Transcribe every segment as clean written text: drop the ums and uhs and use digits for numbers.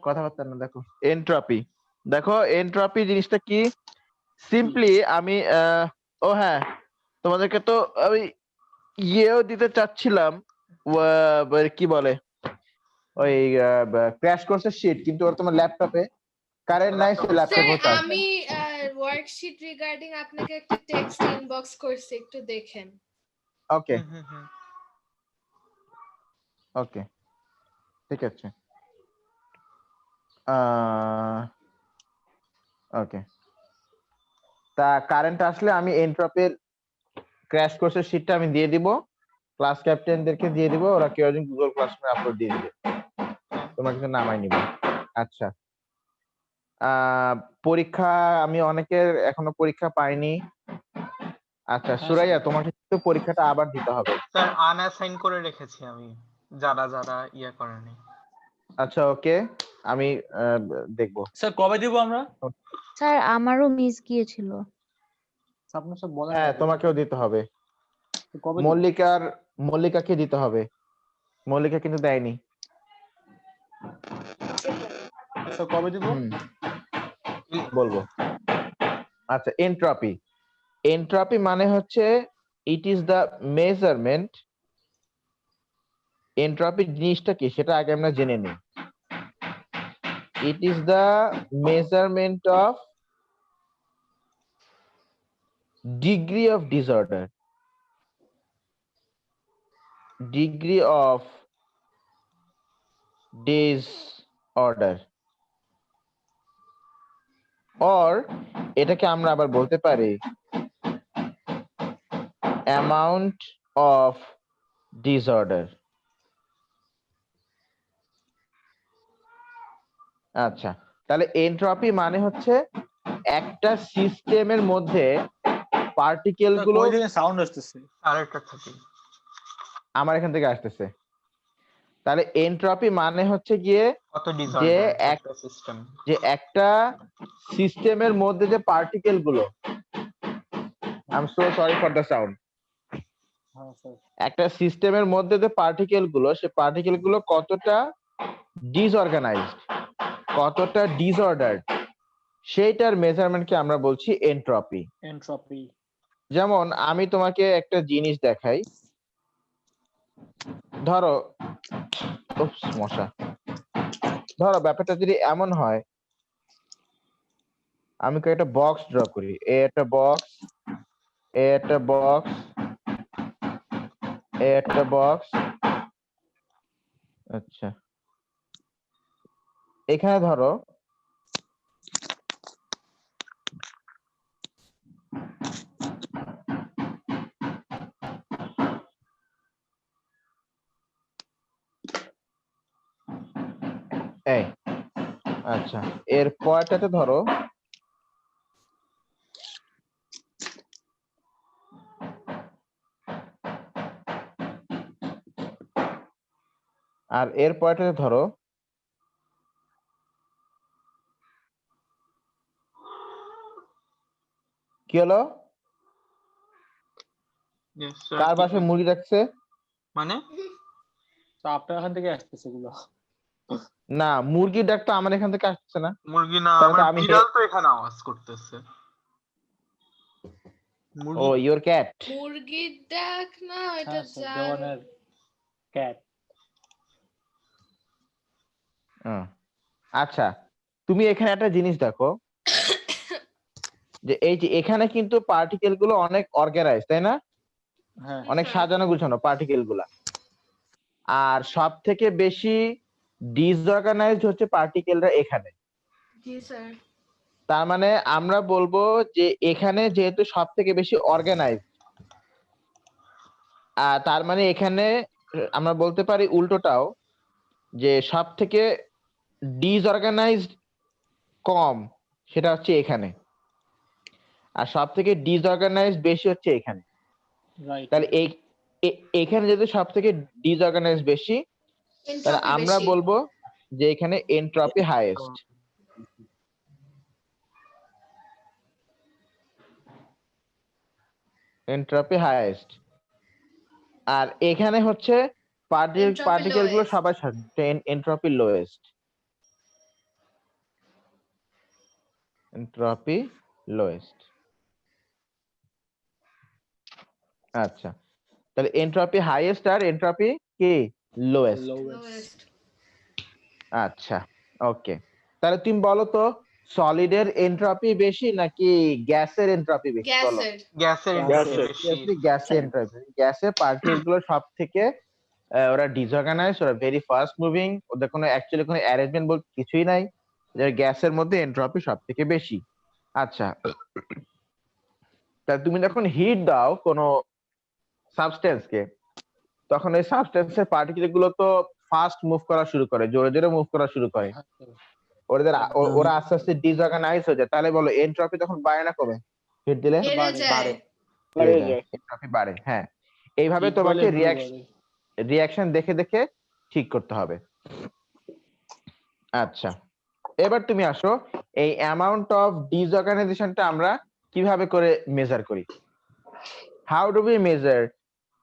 কথাবার্তা না দেখো এন্ট্রপি। দেখো এন্ট্রপি জিনিসটা কি, সিম্পলি আমি ও হ্যাঁ, তোমাদেরকে তো আমি ইয়েও দিতে চাচ্ছিলাম, কি বলে ওই ক্র্যাশ কোর্সের শীট, কিন্তু ওর তোমার ল্যাপটপে কারেন্ট নাই, সে স্যার ল্যাপটপও চার্জ। আমি ওয়ার্কশিট রিগার্ডিং আপনাকে একটা টেক্সট ইনবক্স করছি, একটু দেখেন। ওকে ওকে ঠিক আছে। ওকে, তা কারেন্ট আসলে আমি এন্ট্রপির ক্র্যাশ কোর্সের শীটটা আমি দিয়ে দিব, ক্লাস ক্যাপ্টেনদেরকে দিয়ে দিব, ওরা কেউ একজন গুগল ক্লাসরুমে আপলোড দিয়ে দিবে, তোমার কিছু নামাই নিবে। আচ্ছা, পরীক্ষা আমি অনেকের এখনো পরীক্ষা পাইনি। আচ্ছা সুরাইয়া, তোমাকে কিন্তু পরীক্ষাটা আবার দিতে হবে। স্যার আনঅ্যাসাইন করে রেখেছি আমি, যারা যারা ইয়া করেনি। আচ্ছা ওকে, আমি দেখব। স্যার কবে দিব আমরা? স্যার আমারও মিস গিয়েছিল। আপনার সব বলেন। হ্যাঁ তোমাকেও দিতে হবে, মল্লিকাকে দিতে হবে, মল্লিকা কিন্তু দেয়নি। স্যার কবে দিব বলবো। আচ্ছা এন্ট্রপি, এন্ট্রপি মানে হচ্ছে it is the measurement. Entropy জিনিসটা কি সেটা আগে আমরা জেনে নিই। It is the measurement of degree of disorder, degree of disorder, or এটাকে আমরা আবার বলতে পারি অ্যামাউন্ট অফ ডিসঅর্ডার। আচ্ছা, তাহলে এন্ট্রপি মানে হচ্ছে একটা সিস্টেমের মধ্যে পার্টিকেল গুলো, সাউন্ড আসতেছে আরেকটা থাকে আমার এখান থেকে আসতেছে। তাহলে এন্ট্রপি মানে হচ্ছে গিয়ে কত যে ডিসঅর্ডার একটা সিস্টেম, যে একটা সিস্টেমের মধ্যে যে পার্টিকেল গুলো, I am so sorry for the sound, একটা সিস্টেমের মধ্যে যে পার্টিকেল গুলো, সে পার্টিকেল গুলো কতটা ডিসঅর্গানাইজড, কতটা ডিসঅর্ডার, সেইটার মেজারমেন্টকে আমরা বলছি এন্ট্রপি। এন্ট্রপি। যেমন আমি তোমাকে একটা জিনিস দেখাই, ধরো মশা, ধরো ব্যাপারটা যদি এমন হয়, আমি একটা বক্স ড্র করি, এ একটা বক্স, এ একটা বক্স, এ একটা বক্স। আচ্ছা, এখানে ধরো এই, আচ্ছা এর পরটাতে ধরো আর এর পরটাতে ধরো কি হলো, কার বাসায় মুরগি রাখছে? মানে আপনার এখান থেকে আসতেছে এগুলো। না, মুরগির ডাকটা আমার এখান থেকে আসছে না। মুরগি না, আমার বিড়াল তো এখানে আওয়াজ করতেছে। ও ইওর ক্যাট, মুরগির ডাক না, এটা দেওয়ানের ক্যাট। আচ্ছা তুমি এখানে একটা জিনিস দেখো, যে এই যে এখানে কিন্তু পার্টিকেল গুলো অনেক অর্গানাইজ, তাই না? অনেক সাজানো গুছানো পার্টিকেল গুলা, আর সব থেকে বেশি ডিসঅর্গানাইজড হচ্ছে পার্টিকেলরা এখানে। জি স্যার। তার মানে আমরা বলবো যে এখানে যেহেতু সব থেকে বেশি অর্গানাইজ, তার মানে এখানে আমরা বলতে পারি উল্টোটাও, যে সব থেকে ডিসঅর্গানাইজড কম, সেটা হচ্ছে এখানে, আর সব থেকে ডিসঅর্গানাইজড বেশি হচ্ছে এখানে। তাহলে এখানে যেহেতু সব থেকে ডিসঅর্গানাইজ বেশি, তাহলে আমরা বলবো যে এখানে এন্ট্রপি হাইয়েস্ট। এন্ট্রপি হাইয়েস্ট, আর এখানে হচ্ছে পার্টিকেল গুলো সবার সাথে এন্ট্রপি লোয়েস্ট। Entropy lowest. আচ্ছা, তাহলে এন্ট্রপি হাইয়েস্ট আর এন্ট্রপি কি লোয়েস্ট। লোয়েস্ট। আচ্ছা, ওকে। তাহলে তুমি বলো তো সলিডের এন্ট্রপি বেশি নাকি গ্যাসের এন্ট্রপি বেশি বলো। গ্যাসের। গ্যাসের গ্যাসের। বেশি। গ্যাসের এন্ট্রপি, গ্যাসের পার্টিকেল গুলো সব থেকে ওরা ডিসঅর্গানাইজ, ওরা ভেরি ফাস্ট মুভিং, ওদের কোনো অ্যাকচুয়ালি কোনো অ্যারেঞ্জমেন্ট বলতে কিছুই নাই। গ্যাসের মধ্যে এন্ট্রপি সব থেকে বেশি। আচ্ছা, তা তুমি যখন হিট দাও কোনো সাবস্টেন্সকে, তখন ওই সাবস্টেন্সের পার্টিকেল গুলো তো ফাস্ট মুভ করা শুরু করে, জোরে জোরে মুভ করা শুরু করে। ওরা আস্তে আস্তে ডিসঅর্গানাইজ হয়ে যায়। তাহলে বলো এন্ট্রপি তখন বাড়ে না কমে হিট দিলে? বেড়ে যায়। বেড়ে যায়, এন্ট্রপি বাড়ে। হ্যাঁ, এইভাবে তোমাকে রিয়াকশন দেখে দেখে ঠিক করতে হবে। আচ্ছা, এবার তুমি আসো, এই অ্যামাউন্ট অফ ডিসঅর্গানাইজেশনটা আমরা কিভাবে করে মেজার করি? How do we measure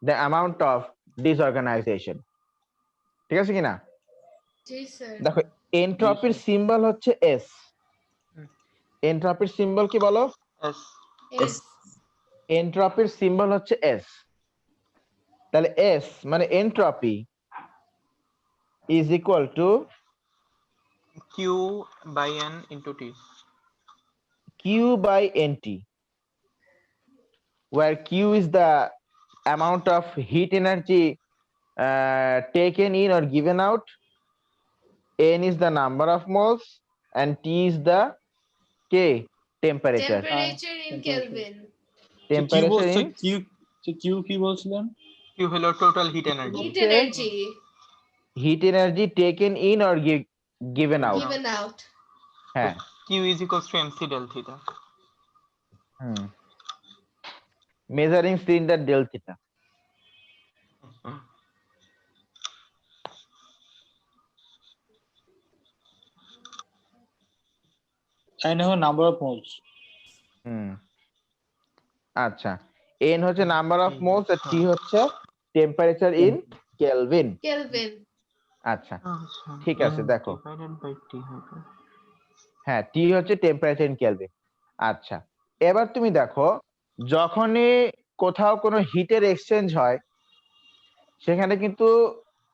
the amount of disorganization? ঠিক আছে কিনা? জি স্যার। দেখো, এন্ট্রপির সিম্বল হচ্ছে এস। এন্ট্রপির সিম্বল কি বলো? এস। এন্ট্রপির সিম্বল হচ্ছে এস। তাহলে এস মানে entropy is equal to Q by N into T. Q by N T, where Q is the amount of heat energy taken in or given out, N is the number of moles, and T is the K temperature. Temperature in kelvin. Temperature in Q কি বলছিলেন? Q হলো total heat energy. Heat energy heat energy taken in or given out. Given out. হ্যাঁ, Q is equals to MC del theta. measuring cylinder del theta. N হলো number of moles. আচ্ছা, N হচ্ছে number of moles আর T হচ্ছে temperature in kelvin. Kelvin. আচ্ছা, ঠিক আছে, দেখো। Divided by T হবে। হ্যাঁ, টি হচ্ছে টেম্পারেচার ইন কেলভিন। আচ্ছা, এবার তুমি দেখো, যখনই কোথাও কোনো হিটের এক্সচেঞ্জ হয়, সেখানে কিন্তু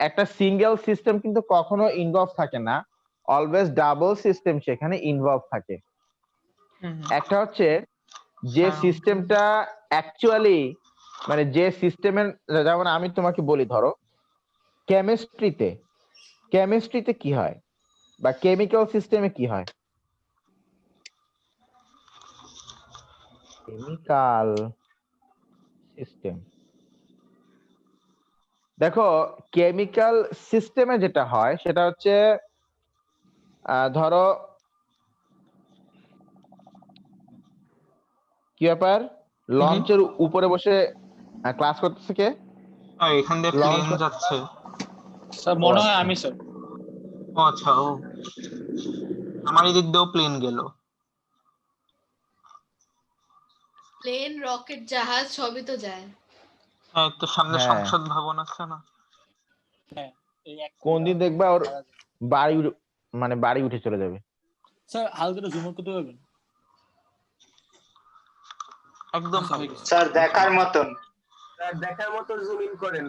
একটা সিঙ্গেল সিস্টেম কিন্তু কখনো ইনভলভ থাকে না, অলওয়েজ ডাবল সিস্টেম সেখানে ইনভলভ থাকে। একটা হচ্ছে যে সিস্টেমটা অ্যাকচুয়ালি মানে যে সিস্টেমের, যেমন আমি তোমাকে বলি, ধরো কেমিস্ট্রিতে কি হয় বা কেমিক্যাল সিস্টেমে কি হয়? কেমিক্যাল সিস্টেম, দেখো কেমিক্যাল সিস্টেমে যেটা হয় সেটা হচ্ছে ধরো কি ব্যাপার, লঞ্চের উপরে বসে ক্লাস করতেছে কে? এখান দিয়ে প্লেন যাচ্ছে। স্যার মনে হয় আমি স্যার। ও আচ্ছা, ও আমার এদিক দিয়েও প্লেন গেল। প্লেন, রকেট, জাহাজ সবই তো যায়। হ্যাঁ, তো সামনে হ্যাঁ। সংসদ ভবন আছে না? হ্যাঁ, এই এক কোন দিন দেখবা ওর বাড়ি উঠে চলে যাবে। স্যার হালকা জুম করতে পারবেন? একদম স্যার দেখার মতন। জুম ইন করেন।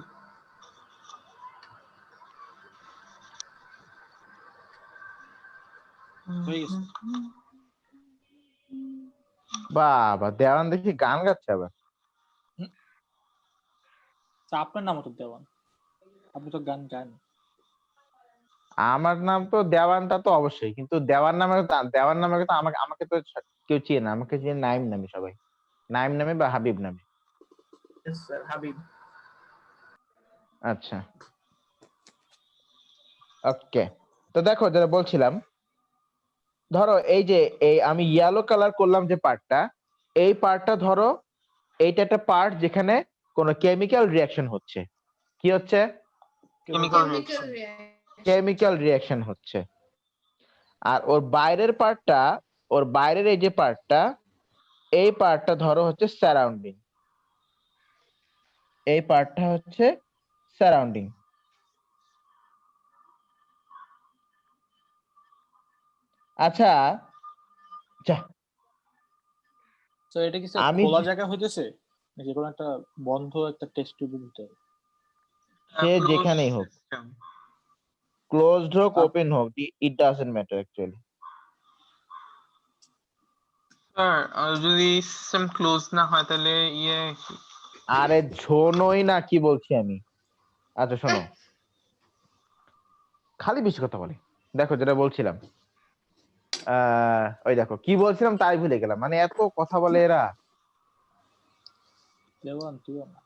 হয়ে গেছে। বাবা, দেওয়ান দেখি গান গাচ্ছে আবার। স্যার আপনার নাম তো দেওয়ান, আপনি তো গান গান। আমার নাম তো দেওয়ানটা তো অবশ্যই, কিন্তু দেওয়ান নামে তো আমাকে তো কেউ চেনে না, আমাকে চেনে নাইম নামে সবাই, নাইম নামে বা হাবিব নামে। হাবিব। আচ্ছা, ওকে। তো দেখো, যেটা বলছিলাম, ধরো এই আমি ইয়েলো কালার করলাম যে পার্টটা, এই পার্টটা ধরো এইটা একটা পার্ট যেখানে কোনো কেমিক্যাল রিঅ্যাকশন হচ্ছে। কি হচ্ছে? কেমিক্যাল কেমিক্যাল রিঅ্যাকশন হচ্ছে। আর ওর বাইরের এই যে পার্টটা, এই পার্টটা ধরো হচ্ছে সারাউন্ডিং। এই পার্টটা হচ্ছে সারাউন্ডিং। আচ্ছা, তো এটা কি স্যার আমি খোলা জায়গা হইতেছে নাকি কোনো একটা বন্ধ একটা টেস্ট টিউবের ভিতরে? সে Closed যেখানেই হোক, system. ক্লোজড হোক ওপেন হোক, it doesn't matter actually. Sir যদি সিস্টেম ক্লোজ না হয় তাহলে আরে শোনোই না কি বলছি আমি। আচ্ছা শোনো, খালি বেশি কথা বলে। দেখো যেটা বলছিলাম, ওই দেখো কি বলছিলাম তাই ভুলে গেলাম, মানে এত কথা বলে এরা। দেওয়ান তুইও না।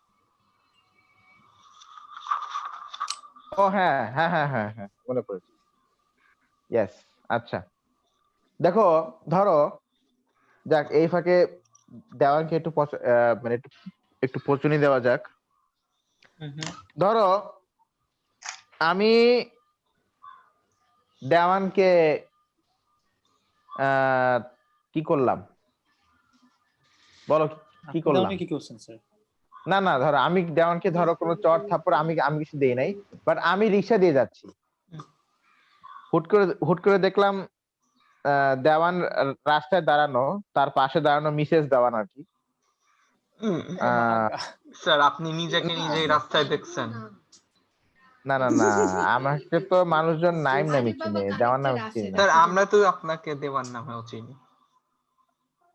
ও হ্যাঁ হ্যাঁ হ্যাঁ হ্যাঁ হ্যাঁ, মনে পড়েছে। ইয়েস। আচ্ছা দেখো, ধরো যাক এই ফাঁকে দেওয়ানকে একটু মানে একটু একটু পচুনি দেওয়া যাক। ধরো আমি দেওয়ানকে কি করলাম, বলো কি করলাম? কি করছেন স্যার? না না, ধরো আমি দেওয়ানকে ধরো কোনো চট থাপ্পড় আমি আমি কিছু দেই নাই, বাট আমি রিক্সা দিয়ে যাচ্ছি, হুট করে দেখলাম দেওয়ান রাস্তায় দাঁড়ানো, তার পাশে দাঁড়ানো মিসেস দেওয়ান আর কি। স্যার আপনি নিজেকে নিজেই রাস্তায় দেখছেন? না না না, আমাকে তো মানুষজন নাইম নামে চিনে, দেওয়ান নামে চিনি না। স্যার আমরা তো আপনাকে দেওয়ার নামেও চিনি।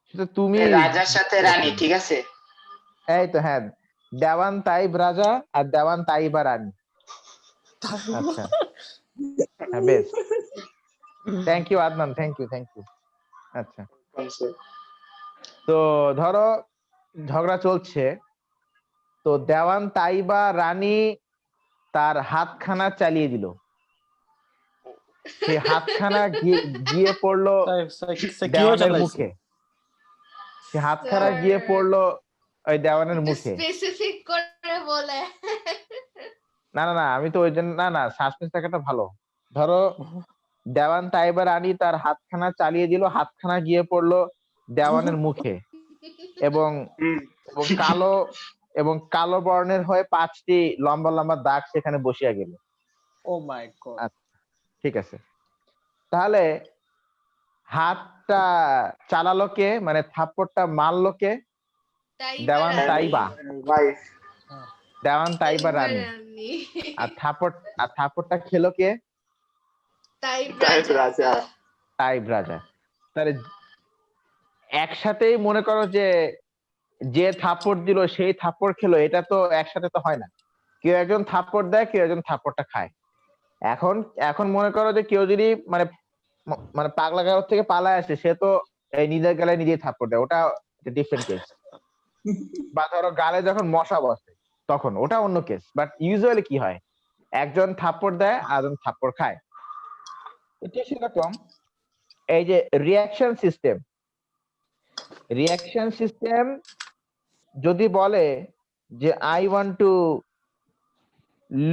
সেটা তুমি রাজার সাথে রানী, ঠিক আছে? এই তো হ্যাঁ, দেওয়ান তাইব রাজা আর দেওয়ান তাইবা রানী। আচ্ছা হ্যাঁ, বেশ, thank you Adnan, thank you thank you. আচ্ছা তো ধরো ঝগড়া চলছে, তো দেওয়ান তাইবা রানী তার হাতখানা চালিয়ে দিল, সেই হাতখানা গিয়ে পড়লো দেওয়ানের মুখে, সে হাতখানা গিয়ে পড়লো ওই দেওয়ানের মুখে। স্পেসিফিক করে বলে। না না না, আমি তো ওই জন্য না না, সাসপেন্স থাকাটা ভালো। ধরো দেওয়ান তাইবা রানী তার হাতখানা চালিয়ে দিল, হাতখানা গিয়ে পড়লো দেওয়ানের মুখে, এবং কালো কালো বর্ণের হয়ে 5টি লম্বা লম্বা দাগ সেখানে বসিয়া গেল। ও মাই গড। ঠিক আছে, তাহলে হাতটা চালালো কে, মানে থাপ্পড়টা মারলো কে? দেওয়ান তাইবা, দেওয়ান তাইবা রানী। আর থাপ্পড়টা খেলো কে? তাইব রাজা। তাইব রাজা। তাহলে একসাথেই মনে করো যে থাপ্পড় দিল সেই থাপ্পড় খেলো, এটা তো একসাথে তো হয় না, কেউ একজন থাপ্পড় দেয়, কেউ একজন থাপ্পড়টা খায়। এখন এখন মনে করো যে কেউ যদি মানে মানে পাগলা গারদ থেকে পালায় আসে, সে তো এই নিজের গালে নিজেই থাপ্পড় দেয়, ওটা ডিফারেন্ট কেস। বা ধরো গালে যখন মশা বসে তখন ওটা অন্য কেস, বাট ইউজুয়ালি কি হয়, একজন থাপ্পড় দেয় আর একজন থাপ্পড় খায়। এটা সেরকম এই যে রিয়াকশন সিস্টেম যদি বলে যে I want to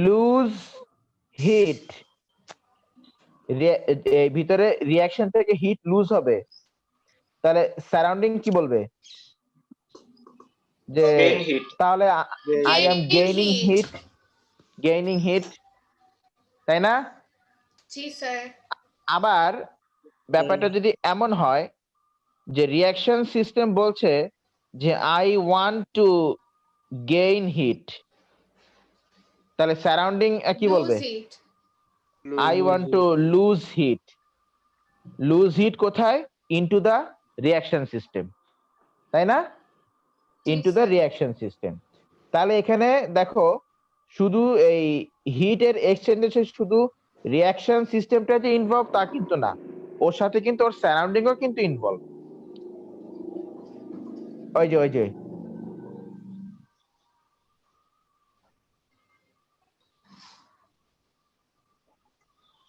lose heat, ভিতরে রিয়াকশন থেকে হিট লুজ হবে, তাহলে সারাউন্ডিং কি বলবে? যে তাহলে আই এম গেইনিং হিট, তাই না? জি স্যার। আবার ব্যাপারটা যদি এমন হয় যে রিয়াকশন সিস্টেম বলছে যে I want to gain heat, তাহলে সারাউন্ডিং কি বলবে? I want to lose heat. Lose heat কোথায়? ইনটু দ্য রিয়াকশন সিস্টেম, তাই না? Into the reaction system. তাহলে এখানে দেখো শুধু এই হিটের এক্সচেঞ্জে শুধু রিয়াকশন সিস্টেমটা যে ইনভলভ তা কিন্তু না, ওর সাথে কিন্তু ওর সারাউন্ডিংও কিন্তু ইনভলভ। ওই যে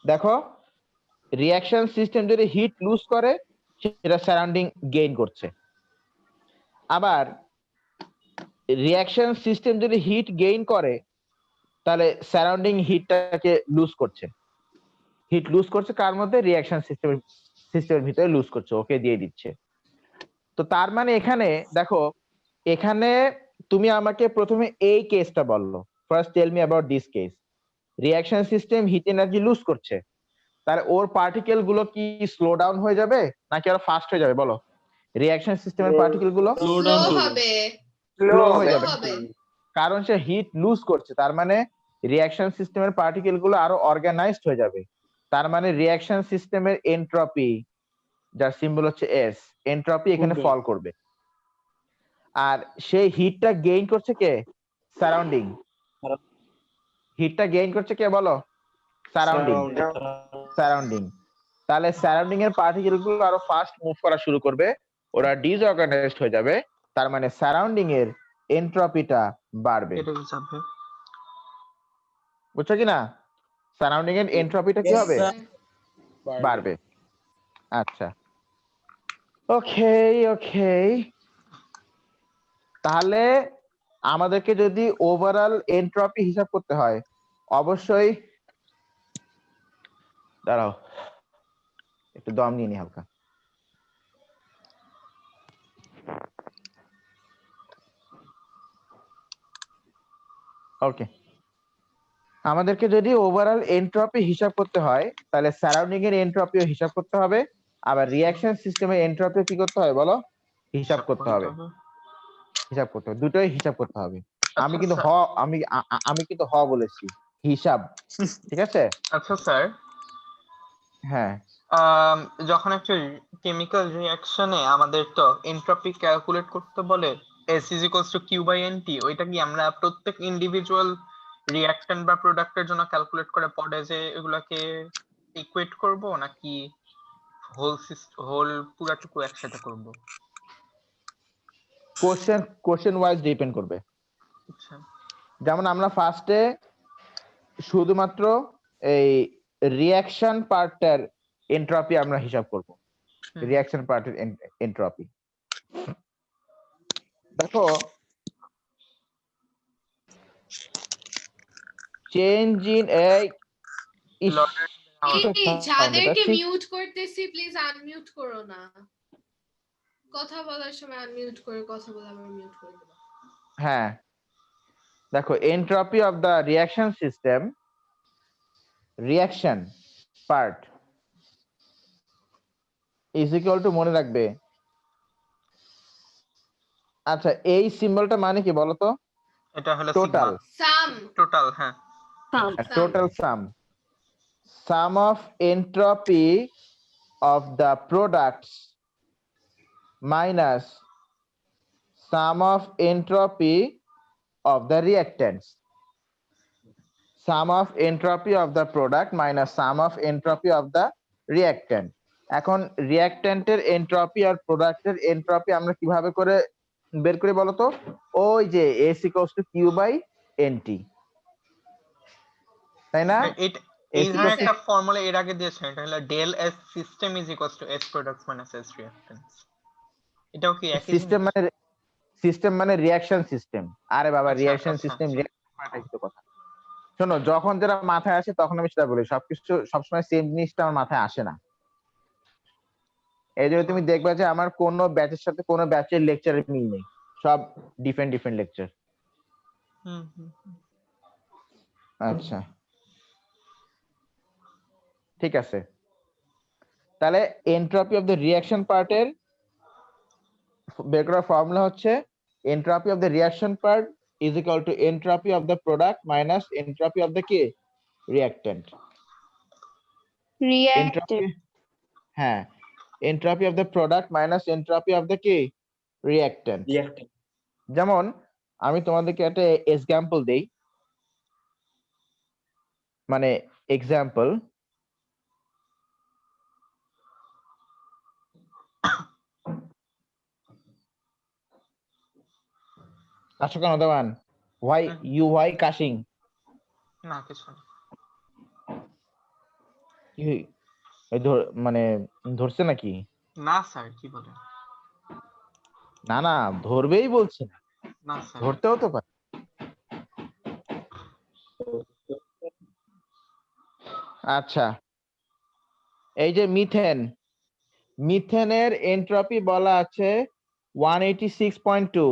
দেখো, রিয়াকশন সিস্টেম যদি হিট লুজ করে সেটা সারাউন্ডিং গেইন করছে, আবার রিয়াকশন সিস্টেম যদি হিট গেইন করে তাহলে সারাউন্ডিং হিটটাকে লুজ করছে। হিট লুজ করছে কার মধ্যে? রিয়াকশন সিস্টেমের ভিতরে লুজ করছে, ওকে দিয়ে দিচ্ছে। তো তার মানে এখানে দেখো, এখানে তুমি আমাকে প্রথমে এই কেসটা বললো, first tell me about this case. Reaction system heat energy lose করছে, তাহলে ওর পার্টিকেল গুলো কি স্লো ডাউন হয়ে যাবে নাকি আরো ফাস্ট হয়ে যাবে বলো? রিঅ্যাকশন সিস্টেমের পার্টিকেল গুলো Slow স্লো down করবে। হবে স্লো হয়ে slow যাবে, হবে কারণ সে হিট লুজ করছে, তার মানে রিঅ্যাকশন সিস্টেমের পার্টিকেল গুলো আরো অর্গানাইজড হয়ে যাবে, তার মানে রিঅ্যাকশন সিস্টেমের এনট্রপি, যার সিম্বল হচ্ছে এস, এনট্রপি এখানে কমবে। ফল করবে। আর সেই হিটটা গেইন করছে কে? সারাউন্ডিং। হিটটা গেইন করছে কে বলো? সারাউন্ডিং। সারাউন্ডিং। তাহলে সারাউন্ডিং এর পার্টিকেল গুলো আরো ফাস্ট মুভ করা শুরু করবে, ওরা ডিসঅর্গানাইজড হয়ে যাবে, তার মানে সারাউন্ডিং এর এনট্রপিটা বাড়বে। এটা হিসাবে বুঝছো কি না? সারাউন্ডিং এর এনট্রপিটা কি Yes, হবে? sir. বাড়বে। আচ্ছা, ওকে ওকে। তাহলে আমাদেরকে যদি ওভারঅল এনট্রপি হিসাব করতে হয়, অবশ্যই দাঁড়াও একটু দম নিয়ে নি হালকা। ওকে, আমাদেরকে যদি ওভারঅল এনট্রপি হিসাব করতে হয়, তাহলে সারাউন্ডিং এর এনট্রপিও হিসাব করতে হবে, আবার রিঅ্যাকশন সিস্টেমের এনট্রপিও কি করতে হয় বলো? হিসাব করতে হবে। হিসাব করতে হবে, দুটোই হিসাব করতে হবে। আমি কিন্তু হ, আমি কিন্তু হ বলেছি, হিসাব, ঠিক আছে? আচ্ছা স্যার, হ্যাঁ, যখন একটা কেমিক্যাল রিঅ্যাকশনে আমাদের তো এনট্রপি ক্যালকুলেট করতে বলে S is equals to Q by NT, ওইটা কি আমরা প্রত্যেক ইন্ডিভিজুয়াল রিঅ্যাকট্যান্ট বা প্রোডাক্টের জন্য ক্যালকুলেট করে পরে যে এগুলাকে ইকুয়েট করব, নাকি হোল পুরাটুকু একসাথে করব? কোশ্চেন ওয়াইজ ডিপেন্ড করবে। আচ্ছা, যেমন আমরা ফার্স্টে শুধুমাত্র এই রিঅ্যাকশন পার্টটার এনট্রপি আমরা হিসাব করব, রিঅ্যাকশন পার্টের এনট্রপি। দেখো, চেঞ্জ ইন এই যাদেরকে মিউট করতেছি প্লিজ আনমিউট করো না, কথা বলার সময় আনমিউট করে কথা বলা আবার মিউট করে দেবো। হ্যাঁ, দেখো, entropy of the reaction system, reaction part is equal to, মনে রাখবে, আচ্ছা এই সিম্বলটা মানে কি বলতো? এটা হলো টোটাল, সাম টোটাল, হ্যাঁ, total some of entropy of the products minus sum of entropy of the reactants. Sum of entropy of the product minus sum of entropy of the reactant. এখন রিঅ্যাকট্যান্টের এনট্রপি আর প্রোডাক্টের entropy আমরা কিভাবে করে বের করি বলতো? ওই যে S equals to Q by NT, তাই না? এই ধরনের একটা ফর্মুলা এর আগে দিয়েছেন, এটা হলো del S system is equals to S products minus S reactants. এটাও কি একই সিস্টেম মানে রিঅ্যাকশন সিস্টেম। আরে বাবা, আচ্ছা, রিঅ্যাকশন আচ্ছা, সিস্টেম আচ্ছা। কথা। শোনো, যখন যেটা মাথায় আসে তখন আমি সেটা বলি, সবকিছু সবসময় সেম জিনিসটা আমার মাথায় আসে না। এই জন্য তুমি দেখবে যে আমার কোনো ব্যাচের সাথে কোনো ব্যাচের লেকচারের মিল নেই, সব ডিফারেন্ট লেকচার। আচ্ছা, ঠিক আছে। তাহলে এনট্রপি অফ দ্য রিঅ্যাকশন পার্টের বের করার ফর্মুলা হচ্ছে entropy of the reaction part is equal two entropy of the product minus entropy of the কি? রিঅ্যাকট্যান্ট। এনট্রপি, হ্যাঁ, entropy of the product minus entropy of the কি? Reactant. যেমন আমি তোমাদেরকে একটা এক্সাম্পল দেই, মানে এক্সাম্পল, আচ্ছা কেন দেওয়ান, why কাশিং? না কিছু না। মানে ধরছে নাকি? না স্যার, কি বলে? না না, ধরবেই বলছে না, না স্যার, ধরতেও তো পারে। আচ্ছা, এই যে মিথেনের এনট্রপি বলা আছে 186.2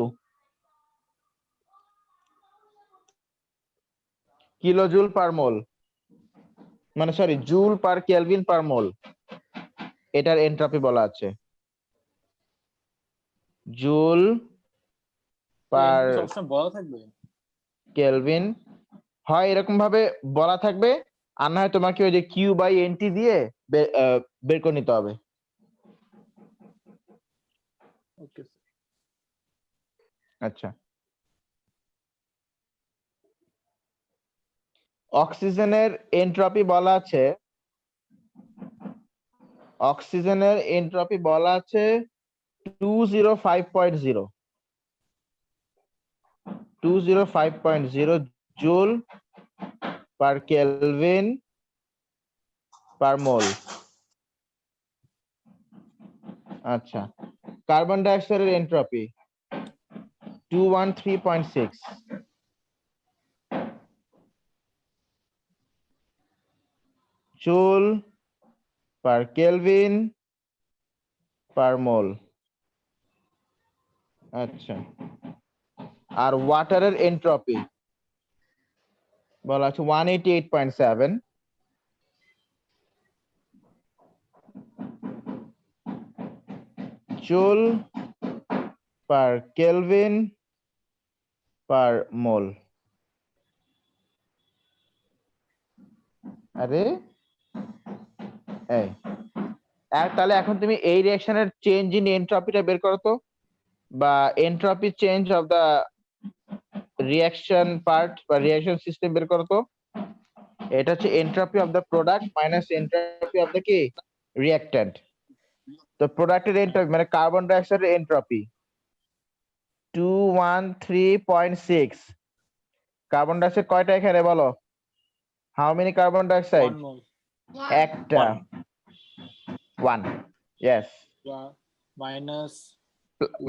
কিলোজুল পার মোল, মানে sorry joule per kelvin per mole, এটার এনট্রপি বলা আছে। জুল পার সবসময় বলা থাকবে। কেলভিন, হয় এরকম ভাবে বলা থাকবে, আর না হয় তোমাকে ওই যে কিউ বাই এনটি দিয়ে বের করে নিতে হবে। ওকে। আচ্ছা, অক্সিজেনের এনট্রপি বলা আছে, অক্সিজেনের এনট্রপি বলা আছে 205.0 joule per kelvin per mole. আচ্ছা, কার্বন ডাইঅক্সাইডের entropy 213.6 joule per kelvin per mole. আচ্ছা, আর ওয়াটারের এনট্রপি বলা আছে 188.7 জুল পার কেলভিন পার মোল। আরে এই তাহলে এখন তুমি এই রিঅ্যাকশনের চেঞ্জ ইন এনট্রপিটা বের করো তো, বা entropy change of the reaction part বা রিঅ্যাকশন সিস্টেম বের করো তো। এটা হচ্ছে entropy of the product minus entropy of the কি রিঅ্যাকট্যান্ট। তো প্রোডাক্টের এনট্রপি মানে কার্বন ডাইঅক্সাইডের এনট্রপি 213.6। কার্বন ডাইঅক্সাইড কয়টা এখানে বলো? How many carbon dioxide? 1 মোল। একটা, 1। ইয়েস। মাইনাস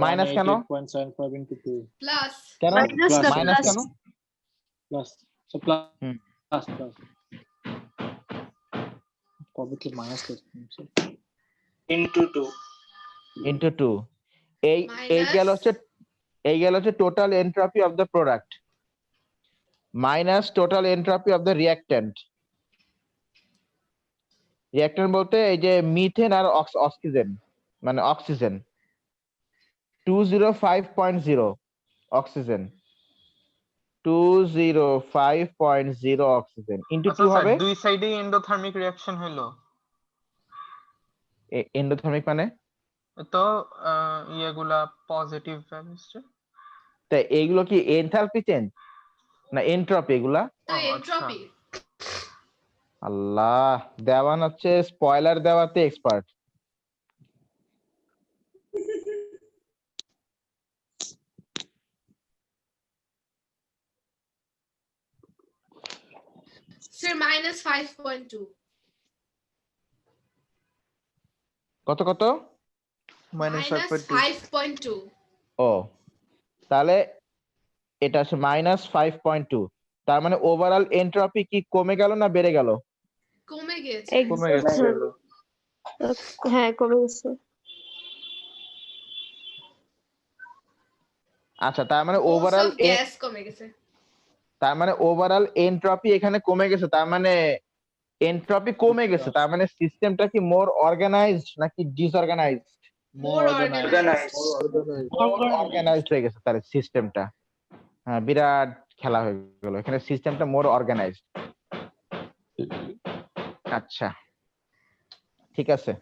মাইনাস কেন? 188.75 into 2 প্লাস কেন Plus, মাইনাস plus. কেন? plus, so plus হুম। plus কবে কি মাইনাস করছি ইনটু 2 ইনটু 2। এই Minus- এই গেল হচ্ছে total entropy of the product minus total entropy of the reactant. Reactant বলতে এই যে মিথেন আর অক্সিজেন, মানে অক্সিজেন 205.0 অক্সিজেন 205.0 অক্সিজেন ইনটু আচ্ছা 2 স্যার, হবে দুই সাইডেই এন্ডোথার্মিক রিঅ্যাকশন হলো, এন্ডোথার্মিক মানে তো ইয়েগুলা পজিটিভ ভ্যালুস। তাই এইগুলো কি এনথালপি চেঞ্জ না এনট্রপি এগুলা? তো ও, আচ্ছা। এনট্রপি। আল্লাহ, দেওয়ান হচ্ছে স্পয়লার দেওয়াতে এক্সপার্ট। স্যার -5.2 কত কত? -5.2 ও, তাহলে এটা হচ্ছে -5.2। তার মানে ওভারঅল এনট্রপি কি কমে গেল না বেড়ে গেল? কমে গেছে। কমে গেছে। হ্যাঁ কমে গেছে। আচ্ছা, তার মানে Moles ওভারঅল of gas কমে গেছে। এনট্রপি এখানে কমে গেছে, তার মানে এনট্রপি কমে গেছে, তার মানে সিস্টেমটা কি মোর অর্গানাইজড নাকি ডিসঅর্গানাইজড? More organized. অর্গানাইজড হয়ে গেছে তার সিস্টেমটা। হ্যাঁ, বিরাট খেলা হয়ে গেল এখানে, সিস্টেমটা মোর অর্গানাইজড। আচ্ছা, ঠিক আছে,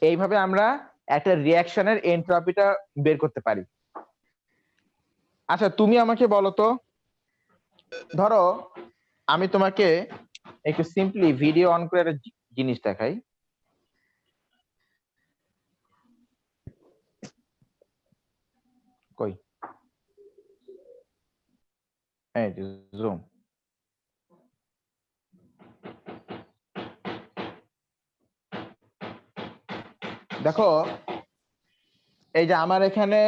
এইভাবে আমরা একটা রিঅ্যাকশনের এনট্রপিটা বের করতে পারি। আচ্ছা, তুমি আমাকে বলো তো, ধরো আমি তোমাকে একটু সিম্পলি ভিডিও অন করে একটা জিনিস দেখাই। কই, এই যে জুম। দেখো, এই যে আমার এখানে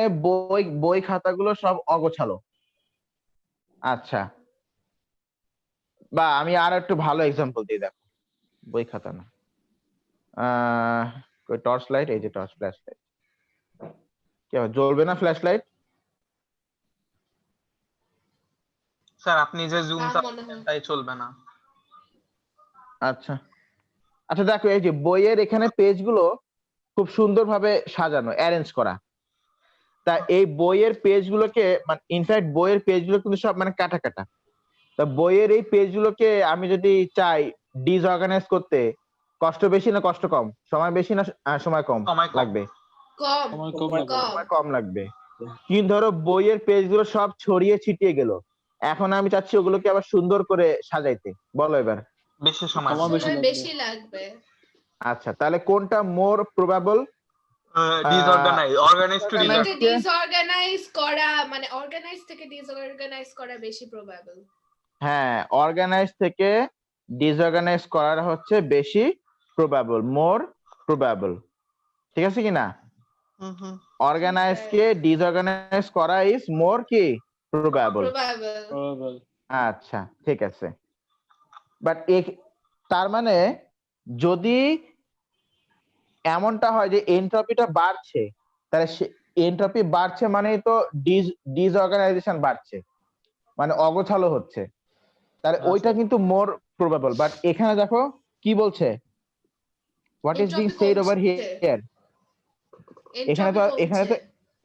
বই খাতাগুলো সব অগোছালো। আচ্ছা, বা আমি আর একটু ভালো এক্সাম্পল দিই, দেখো বই খাতা না, টর্চ লাইট, এই যে টর্চ ফ্ল্যাশ লাইট, কি হবে, জ্বলবে না ফ্ল্যাশ লাইট? স্যার আপনি যে জুম তার মনে হয়। তাই চলবে না। আচ্ছা আচ্ছা, দেখো এই যে বইয়ের এখানে পেজগুলো খুব সুন্দরভাবে সাজানো, অ্যারেঞ্জ করা। তা এই বইয়ের পেজগুলোকে মানে ইনফ্যাক্ট বইয়ের পেজগুলো কিন্তু সব মানে কাটা কাটা। তা বইয়ের এই পেজগুলোকে আমি যদি চাই ডিসঅর্গানাইজ করতে, কষ্ট বেশি না কষ্ট কম, সময় বেশি না সময় কম সময় কম। লাগবে? কম সময় কম লাগবে। কম সময় কম লাগবে। কিন্তু ধরো বইয়ের পেজগুলো সব ছড়িয়ে ছিটিয়ে গেল, এখন আমি চাচ্ছি ওগুলোকে আবার সুন্দর করে সাজাইতে, বলো এবার। বেশি সময় সময় বেশি সময় লাগবে। বেশি লাগবে। আচ্ছা, তাহলে কোনটা মোর প্রবাবল? অর্গানাইজ টু কিন্তু কে? ডিসঅর্গানাইজ করা মানে অর্গানাইজ থেকে ডিসঅর্গানাইজ করা বেশি প্রবাবল। হ্যাঁ, অর্গানাইজ থেকে ডিসঅর্গানাইজ করার হচ্ছে বেশি প্রবাবল, মোর প্রবাবল। ঠিক আছে কি না? অর্গানাইজ কে ডিসঅর্গানাইজ করা ইজ মোর কি প্রবাবল। প্রবাবল। আচ্ছা ঠিক আছে। বাট তার মানে যদি এমনটা হয় যে এনট্রপিটা বাড়ছে, তাহলে এনট্রপি বাড়ছে মানেই তো ডিসঅর্গানাইজেশন বাড়ছে, মানে অগোছালো হচ্ছে, তাহলে ওইটা কিন্তু মোর প্রবাবল। বাট এখানে দেখো কি বলছে, what is being shed over here,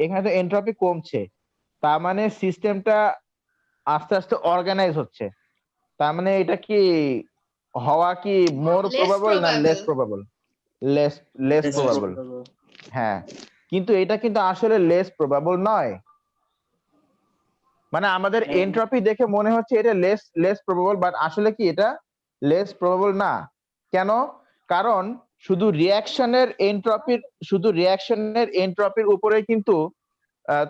এখানে তো এনট্রপি কমছে, তার মানে সিস্টেমটা আস্তে আস্তে অর্গানাইজ হচ্ছে। তার মানে এটা কি হওয়া কি মোর প্রবাবল না লেস প্রবাবল? Less probable. হ্যাঁ, কিন্তু এটা কিন্তু আসলে লেস প্রবাবল নয়। মানে আমাদের এনট্রপি দেখে মনে হচ্ছে এটা লেস প্রবাবল, বাট আসলে কি এটা লেস প্রবাবল না। কেন? কারণ শুধু রিঅ্যাকশনের এনট্রপির উপরে কিন্তু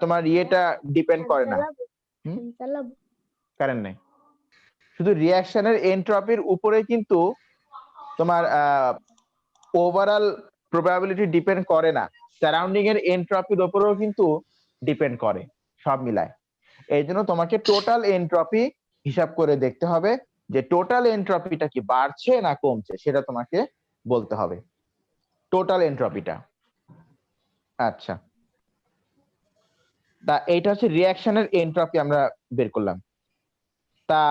তোমার ইয়েটা ডিপেন্ড করে না। কারেন্ট নেই। শুধু রিঅ্যাকশনের এনট্রপির উপরে কিন্তু তোমার ওভারঅল প্রবাবিলিটি ডিপেন্ড করে না, সারাউন্ডিং এর এনট্রপির উপরেও কিন্তু ডিপেন্ড করে, সব মিলায়। এই জন্য তোমাকে টোটাল এনট্রপি হিসাব করে দেখতে হবে যে টোটাল এনট্রপিটা কি বাড়ছে না কমছে, সেটা তোমাকে বলতে হবে টোটাল এনট্রপিটা। আচ্ছা, তা এইটা হচ্ছে রিঅ্যাকশনের এনট্রপি আমরা বের করলাম। তা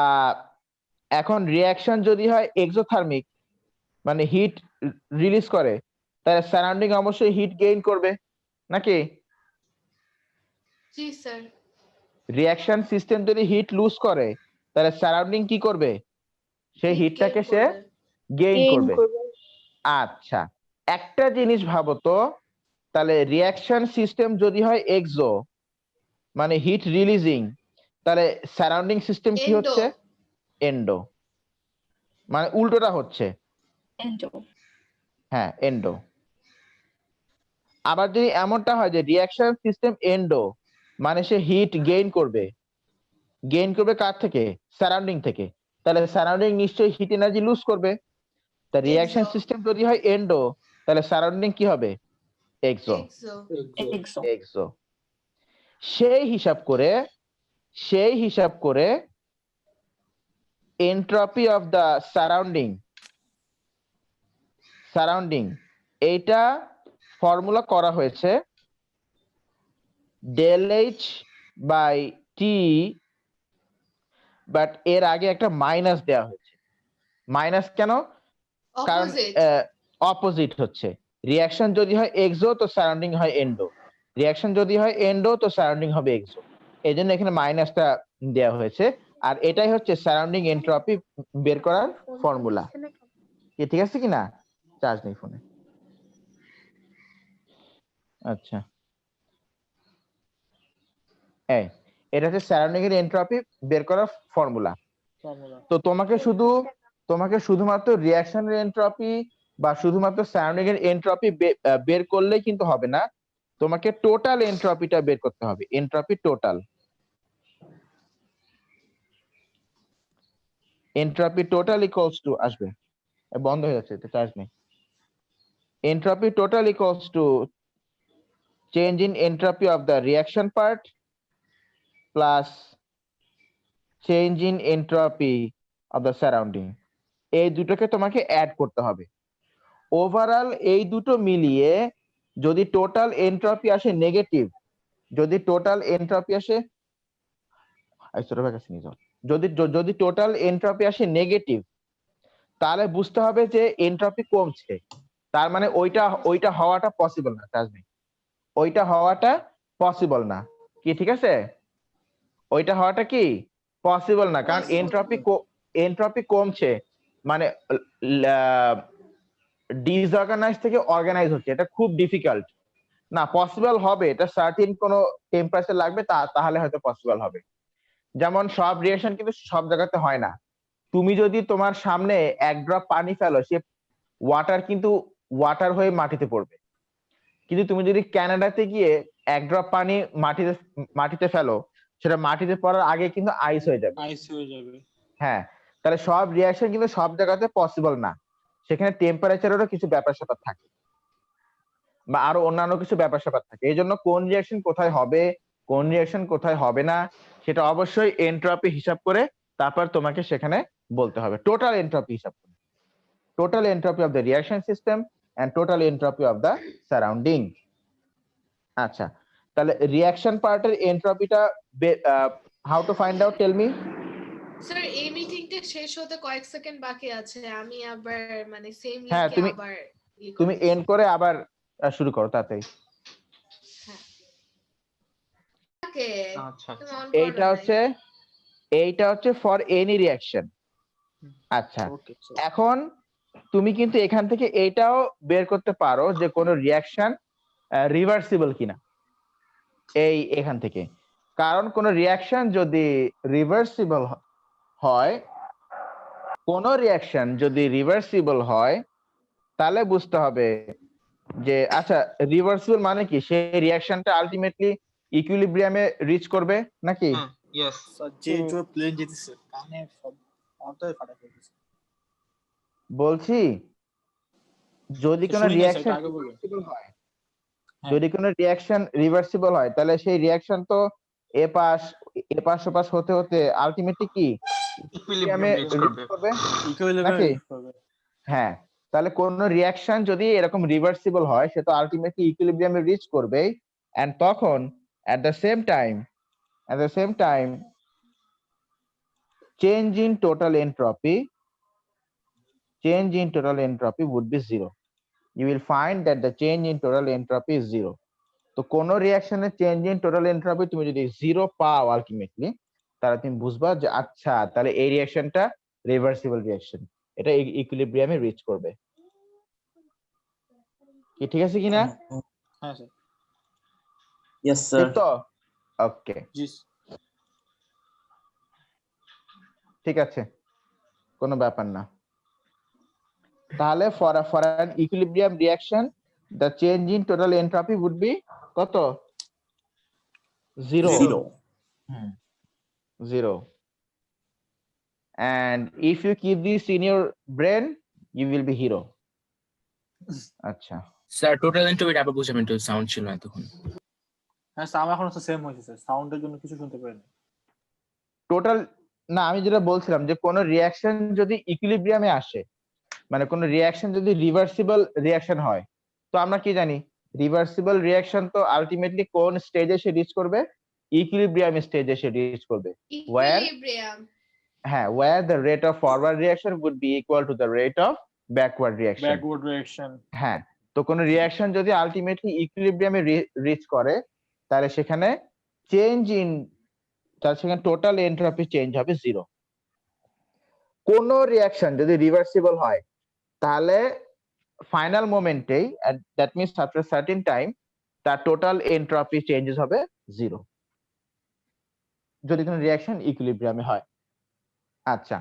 এখন রিঅ্যাকশন যদি হয় এক্সোথার্মিক, মানে হিট রিলিজ করে, তাহলে সারাউন্ডিং অবশ্যই হিট গেইন করবে নাকি? জি স্যার। রিঅ্যাকশন সিস্টেম যদি হিট লুজ করে, তাহলে সারাউন্ডিং কি করবে? সেই হিটটাকে সে গেইন করবে। আচ্ছা, একটা জিনিস ভাবো তো, তাহলে রিঅ্যাকশন সিস্টেম যদি হয় এক্সো মানে হিট রিলিজিং, তাহলে সারাউন্ডিং সিস্টেম কি হচ্ছে? এন্ডো, মানে উল্টোটা হচ্ছে। হ্যাঁ, এন্ডো। আবার যদি এমনটা হয় যে রিঅ্যাকশন সিস্টেম এন্ডো, মানে সে হিট গেইন করবে কার থেকে? সারাউন্ডিং থেকে, তাহলে সারাউন্ডিং নিশ্চয়ই হিট এনার্জি লুজ করবে। তা রিঅ্যাকশন সিস্টেম যদি হয় এন্ডো, তাহলে সারাউন্ডিং কি হবে? এক্সো। এক্সো। সেই হিসাব করে এন্ট্রপি অফ দা সারাউন্ডিং এইটা ফর্মুলা করা হয়েছে del H by T, but এর আগে একটা মাইনাস দেওয়া হয়েছে। মাইনাস কেন? কারণ অপোজিট হচ্ছে। রিঅ্যাকশন যদি হয় এক্সো তো সারাউন্ডিং হয় এন্ডো, রিঅ্যাকশন যদি হয় এন্ডো তো সারাউন্ডিং হবে এক্সো, এই জন্য এখানে মাইনাসটা দেওয়া হয়েছে। আর এটাই হচ্ছে সারাউন্ডিং এনট্রপি বের করার ফর্মুলা। ঠিক আছে কিনা? চার্জ নেই ফোনে। আচ্ছা, এটা হচ্ছে সারাউন্ডিং এর এনট্রপি বের করার ফর্মুলা। তো তোমাকে শুধুমাত্র রিঅ্যাকশনের এনট্রপি বা শুধুমাত্র সারাউন্ডিং এর এনট্রপি বের করলেই কিন্তু হবে না, তোমাকে টোটাল এনট্রপিটা বের করতে হবে। এনট্রপি টোটাল ইকুয়ালস টু আসবে, বন্ধ হয়ে যাচ্ছে, চার্জ নেই। Entropy total equals to change in entropy of the reaction part plus change in entropy of the surrounding. এই দুটোকে তোমাকে অ্যাড করতে হবে। ওভারঅল এই দুটো মিলিয়ে যদি টোটাল এনট্রপি আসে নেগেটিভ, যদি টোটাল এনট্রপি আসে নেগেটিভ, তাহলে বুঝতে হবে যে এনট্রপি কমছে। তার মানে ওইটা হওয়াটা পসিবল না, ওইটা হওয়াটা পসিবল না। কি ঠিক আছে? ওইটা হওয়াটা কি পসিবল না, কারণ এনট্রপি কমছে, মানে ডিসঅর্গানাইজ থেকে অর্গানাইজ হচ্ছে, এটা খুব ডিফিকাল্ট না। পসিবল হবে, এটা সার্টিন কোনো টেম্পারেচার লাগবে, তাহলে হয়তো পসিবল হবে। যেমন সব রিঅ্যাকশন কিন্তু সব জায়গাতে হয় না। তুমি যদি তোমার সামনে এক ড্রপ পানি ফেলো, সে ওয়াটার কিন্তু ওয়াটার হয়ে মাটিতে পড়বে। কিন্তু তুমি যদি কানাডাতে গিয়ে এক ড্রপ পানি মাটিতে ফেলো, সেটা মাটিতে পড়ার আগে কিন্তু আইস হয়ে যাবে। আইস হয়ে যাবে। হ্যাঁ, তাহলে সব রিঅ্যাকশন কিন্তু সব জায়গাতে পসিবল না, সেখানে টেম্পারেচারেরও কিছু ব্যাপার স্যাপার থাকে, বা আরো অন্যান্য কিছু ব্যাপার স্যাপার থাকে। এই জন্য কোন রিঅ্যাকশন কোথায় হবে, কোন রিঅ্যাকশন কোথায় হবে না, সেটা অবশ্যই এনট্রপি হিসাব করে তারপর তোমাকে সেখানে বলতে হবে। টোটাল এনট্রপি হিসাব করে, total entropy of the reaction system and total entropy of the surrounding. আচ্ছা, তাহলে রিঅ্যাকশন পার্টের এনট্রপিটা how to find out, tell me. Sir এই মিটিংটা শেষ হতে কয়েক সেকেন্ড বাকি আছে, আমি আবার মানে সেম হ্যাঁ, লিংকে আবার তুমি এন্ড করে আবার শুরু করো তাড়াতাড়ি। আচ্ছা এইটা হচ্ছে ফর এনি রিঅ্যাকশন। আচ্ছা, ওকে এখন তুমি কিন্তু এখান থেকে এইটাও বের করতে পারো যে কোন রিঅ্যাকশন রিভার্সিবল কিনা, এখান থেকে। কারণ কোন রিঅ্যাকশন যদি রিভার্সিবল হয়, কোন রিঅ্যাকশন যদি রিভার্সিবল হয়, তাহলে বুঝতে হবে যে আচ্ছা রিভার্সিবল মানে কি, সেই রিঅ্যাকশনটা আলটিমেটলি ইকুইলিব্রিয়ামে রিচ করবে নাকি? ইয়েস। যে জোর প্লেন যেতেছে কানে সব অন্তরে ফাটা ফেলতেছে। বলছি যদি কোনো শুনি না রিঅ্যাকশন সেটা আগে বলুন। রিভার্সিবল হয়, হ্যাঁ। যদি কোনো রিঅ্যাকশন রিভার্সিবল হয়, তাহলে সেই রিঅ্যাকশন তো এ পাশ হতে হতে আলটিমেটলি কি ইকুইলিব্রিয়াম রিচ রিচ করবে। করবে নাকি? হ্যাঁ, তাহলে কোন রিঅ্যাকশন যদি এরকম রিভার্সিবল হয়, সে তো আলটিমেটলি ইকুইলিব্রিয়ামে রিচ করবে, এন্ড তখন at the same time change in total entropy would be zero. You will find that the change in total entropy is zero. তো কোন রিঅ্যাকশনের চেঞ্জ ইন টোটাল এনট্রপি তুমি যদি জিরো পাও ultimately, তাহলে তুমি বুঝবা যে আচ্ছা তাহলে এই রিঅ্যাকশনটা রিভার্সিবল রিঅ্যাকশন, এটা ইকুইলিব্রিয়ামে রিচ করবে। কি ঠিক আছে কিনা? হ্যাঁ স্যার। Yes, ঠিক sir. তো? ওকে, জি। ঠিক আছে, কোনো ব্যাপার না। তাহলে for an equilibrium reaction the change in total entropy would be কত? Zero. Zero. And if you keep this in your brain, you will be hero. আচ্ছা স্যার টোটাল এন্ট্রপিটা আবার বুঝাবেন, তো সাউন্ড ছিল না তখন। হ্যাঁ স্যার, আমার এখন সেম হয়েছে স্যার, সাউন্ডের জন্য কিছু শুনতে পারিনি। টোটাল না, আমি যেটা বলছিলাম যে কোন রিঅ্যাকশন যদি ইকুইলিব্রিয়ামে আসে, মানে কোন রিঅ্যাকশন যদি রিভার্সিবল রিঅ্যাকশন হয়, তো আমরা কি জানি রিভার্সিবল রিঅ্যাকশন তো আলটিমেটলি কোন স্টেজে এসে রিচ করবে? ইকুইলিব্রিয়াম স্টেজে এসে রিচ করবে, where the rate of forward reaction would be equal to the rate of backward reaction. হ্যাঁ, তো কোন রিঅ্যাকশন যদি আলটিমেটলি ইকুইলিব্রিয়ামে রিচ করে, তাহলে সেখানে সেখানে টোটাল এনট্রপি চেঞ্জ হবে জিরো। কোন রিঅ্যাকশন যদি রিভার্সিবল হয়, তাহলে ফাইনাল মোমেন্টেই, that means after certain time, তার টোটাল এনট্রপি চেঞ্জেস হবে জিরো, যদি কোনো রিঅ্যাকশন ইকুইলিব্রিয়ামে হয়। আচ্ছা,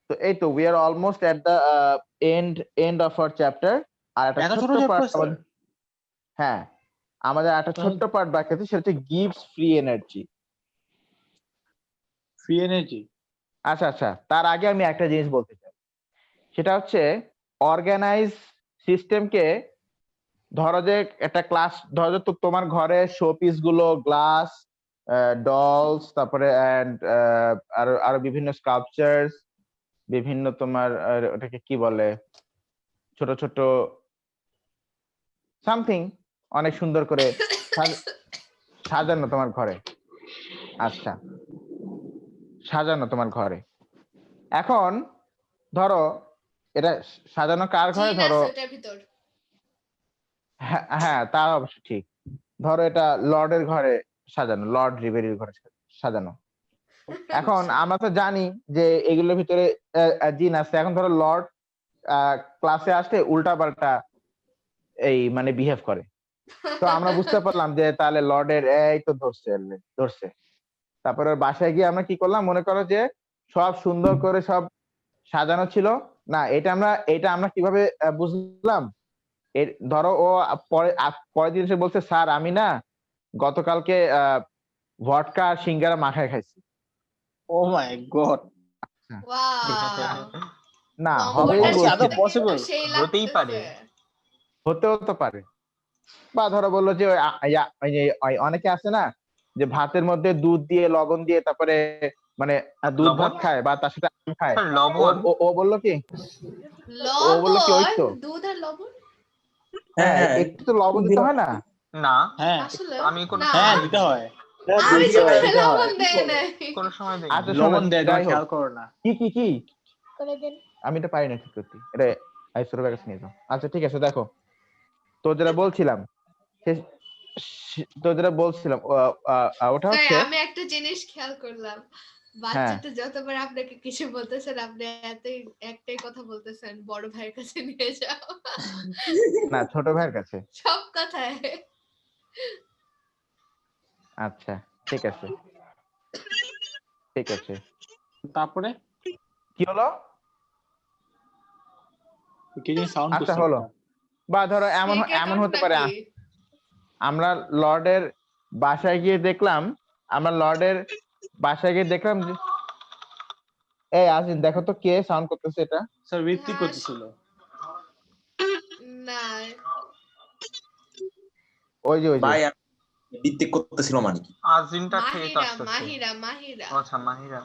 তো এই তো we are almost at the end of our chapter. আর একটা ছোট্ট পার্ট, হ্যাঁ আমাদের একটা ছোট্ট পার্ট বাকি আছে, সেটা হচ্ছে gives free energy. Free energy? আচ্ছা, তার আগে আমি একটা জিনিস বলতে চাই, সেটা হচ্ছে অর্গানাইজ সিস্টেমকে, ধরো যে একটা ক্লাস, ধরো যে তোমার ঘরে শোপিস গুলো, গ্লাস, ডলস, তারপরে আরো বিভিন্ন স্কাল্পচার্স, বিভিন্ন তোমার ওটাকে কি বলে, ছোট ছোট সামথিং অনেক সুন্দর করে সাজানো তোমার ঘরে। আচ্ছা, সাজানো তোমার ঘরে। এখন ধরো এটা সাজানো কার ঘরে? ধরো হ্যাঁ হ্যাঁ, তা অবশ্য ঠিক। ধরো এটা লর্ডের ঘরে সাজানো, লর্ড রিবেরির ঘরে সাজানো। এখন আমরা তো জানি যে এগুলোর ভিতরে জিন আছে। এখন ধরো লর্ড ক্লাসে আসলে উল্টাপাল্টা এই মানে বিহেভ করে, তো আমরা বুঝতে পারলাম যে তাহলে লর্ডের এই তো ধরছে। তারপরে ওর বাসায় গিয়ে আমরা কি করলাম, মনে করো যে সব সুন্দর করে সব সাজানো ছিল না। এটা আমরা কিভাবে বুঝলাম, ধরো ও পরের দিন এসে বলছে, স্যার আমি না গতকালকে ভডকা আর সিঙ্গারা মাখায় খাইছি। ও মাই গড, ওয়াও, না কম্বোটা হবেই Is বলছি that শুনতে না। কিন্তু possible? সেই হতেই পারে। লাগতেছে। হতেও তো পারে। বা ধরো বললো যে ওই অনেকে আছে না যে ভাতের মধ্যে দুধ দিয়ে লবণ দিয়ে তারপরে মানে দুধ লবণ? ভাত খায় বা তার সাথে আম খায়। স্যার লবণ? ও বললো কি, ও বললো কি ওই লবণ, তো দুধ আর লবণ হ্যাঁ হ্যাঁ, একটু তো লবণ দিতে হয় না? না, হ্যাঁ আসলে আমি কোনো না, হ্যাঁ দিতে হয়, আমি দিতে হয়, জীবনে দিতে হয়। লবণ দেয় নাই। কোনো সময় দিই। আচ্ছা শোনো, লবণ দেয়, যাই তোমার হোক, খেয়াল করো না। কি আমি এটা পারি না ঠিক করতে, এটা আইসোর ব্যাগ নিয়ে যাও। আচ্ছা ঠিক আছে, দেখো তো যেটা বলছিলাম ওটা স্যার হচ্ছে আমি একটা জিনিস খেয়াল করলাম, হ্যাঁ বাচ্চাটা যতবার আপনাকে কিছু বলতেছেন আপনি একটাই কথা বলতেছেন, বড় ভাইয়ের কাছে নিয়ে যাও। না ছোট ভাইয়ের কাছে। সব কথায়। আচ্ছা ঠিক আছে ঠিক আছে। তারপরে কি হলো? কি জানি সাউন্ড আচ্ছা করছে হলো, একটা। বা ধরো এমন Fake এমন account হতে পারে নাকি? আমরা লর্ডের বাসায় গিয়ে দেখলাম যে এই আজিন দেখো তো কে সাউন্ড করতেছে এটা। স্যার ঋত্বিক হ্যাঁ, করতেছিল। না, ওই যে ভাই ভিত্তিক করতেছিল মানে কি? আজিনটা থেকে তো মাহিরা আসতেছে। মাহিরা। আচ্ছা মাহিরা।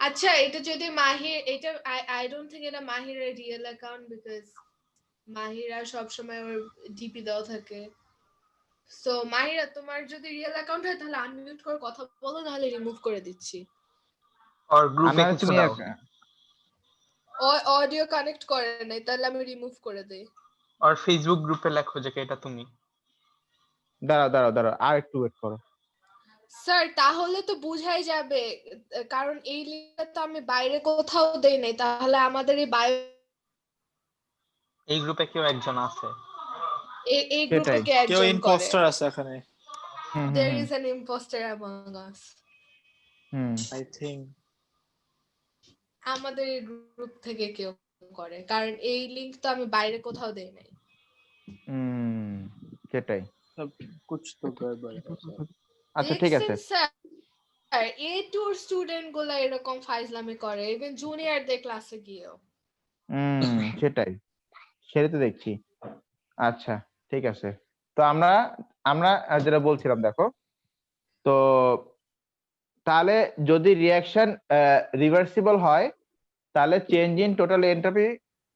আচ্ছা এটা যদি মাহির, এটা আই ডোন্ট থিংক এটা মাহিরের রিয়েল অ্যাকাউন্ট, বিকজ মাহিরা সবসময় ওর ডিপি দেওয়া থাকে। সো মাহিরা তোমার যদি রিয়েল অ্যাকাউন্ট হয় তাহলে আনমিউট করে কথা বলো, নাহলে রিমুভ করে দিচ্ছি। আর গ্রুপে না কিছু তুমি দাও। অডিও কানেক্ট করে নাই, তাহলে আমি রিমুভ করে দেই। আর ফেসবুক গ্রুপে লেখো যে এটা তুমি। দাঁড়াও আর একটু ওয়েট করো। স্যার তাহলে তো বুঝাই যাবে, কারণ এই লিঙ্কটা তো আমি বাইরে কোথাও দেই নাই, তাহলে আমাদের এই গ্রুপে কেউ একজন আছে। এই গ্রুপে সেটাই। কে কেউ একজন করে। ইম্পোস্টার আছে এখানে, There is an imposter among us. I think. আমাদের এই গ্রুপ থেকে কেউ করে, কারণ এই লিংক তো আমি বাইরে কোথাও দেই নাই। সেটাই। কুছ তো গড়বড় আছে। আচ্ছা ঠিক আছে। স্যার A2 স্টুডেন্ট গুলা এরকম ফাইজলামি করে, ইভেন জুনিয়রদের ক্লাসে গিয়েও। সেটাই, সেটা তো দেখছি। আচ্ছা ঠিক আছে, তো আমরা যেটা বলছিলাম দেখো, তো তাহলে যদি রিঅ্যাকশন রিভার্সিবল হয় তাহলে চেঞ্জ ইন টোটাল এন্ট্রপি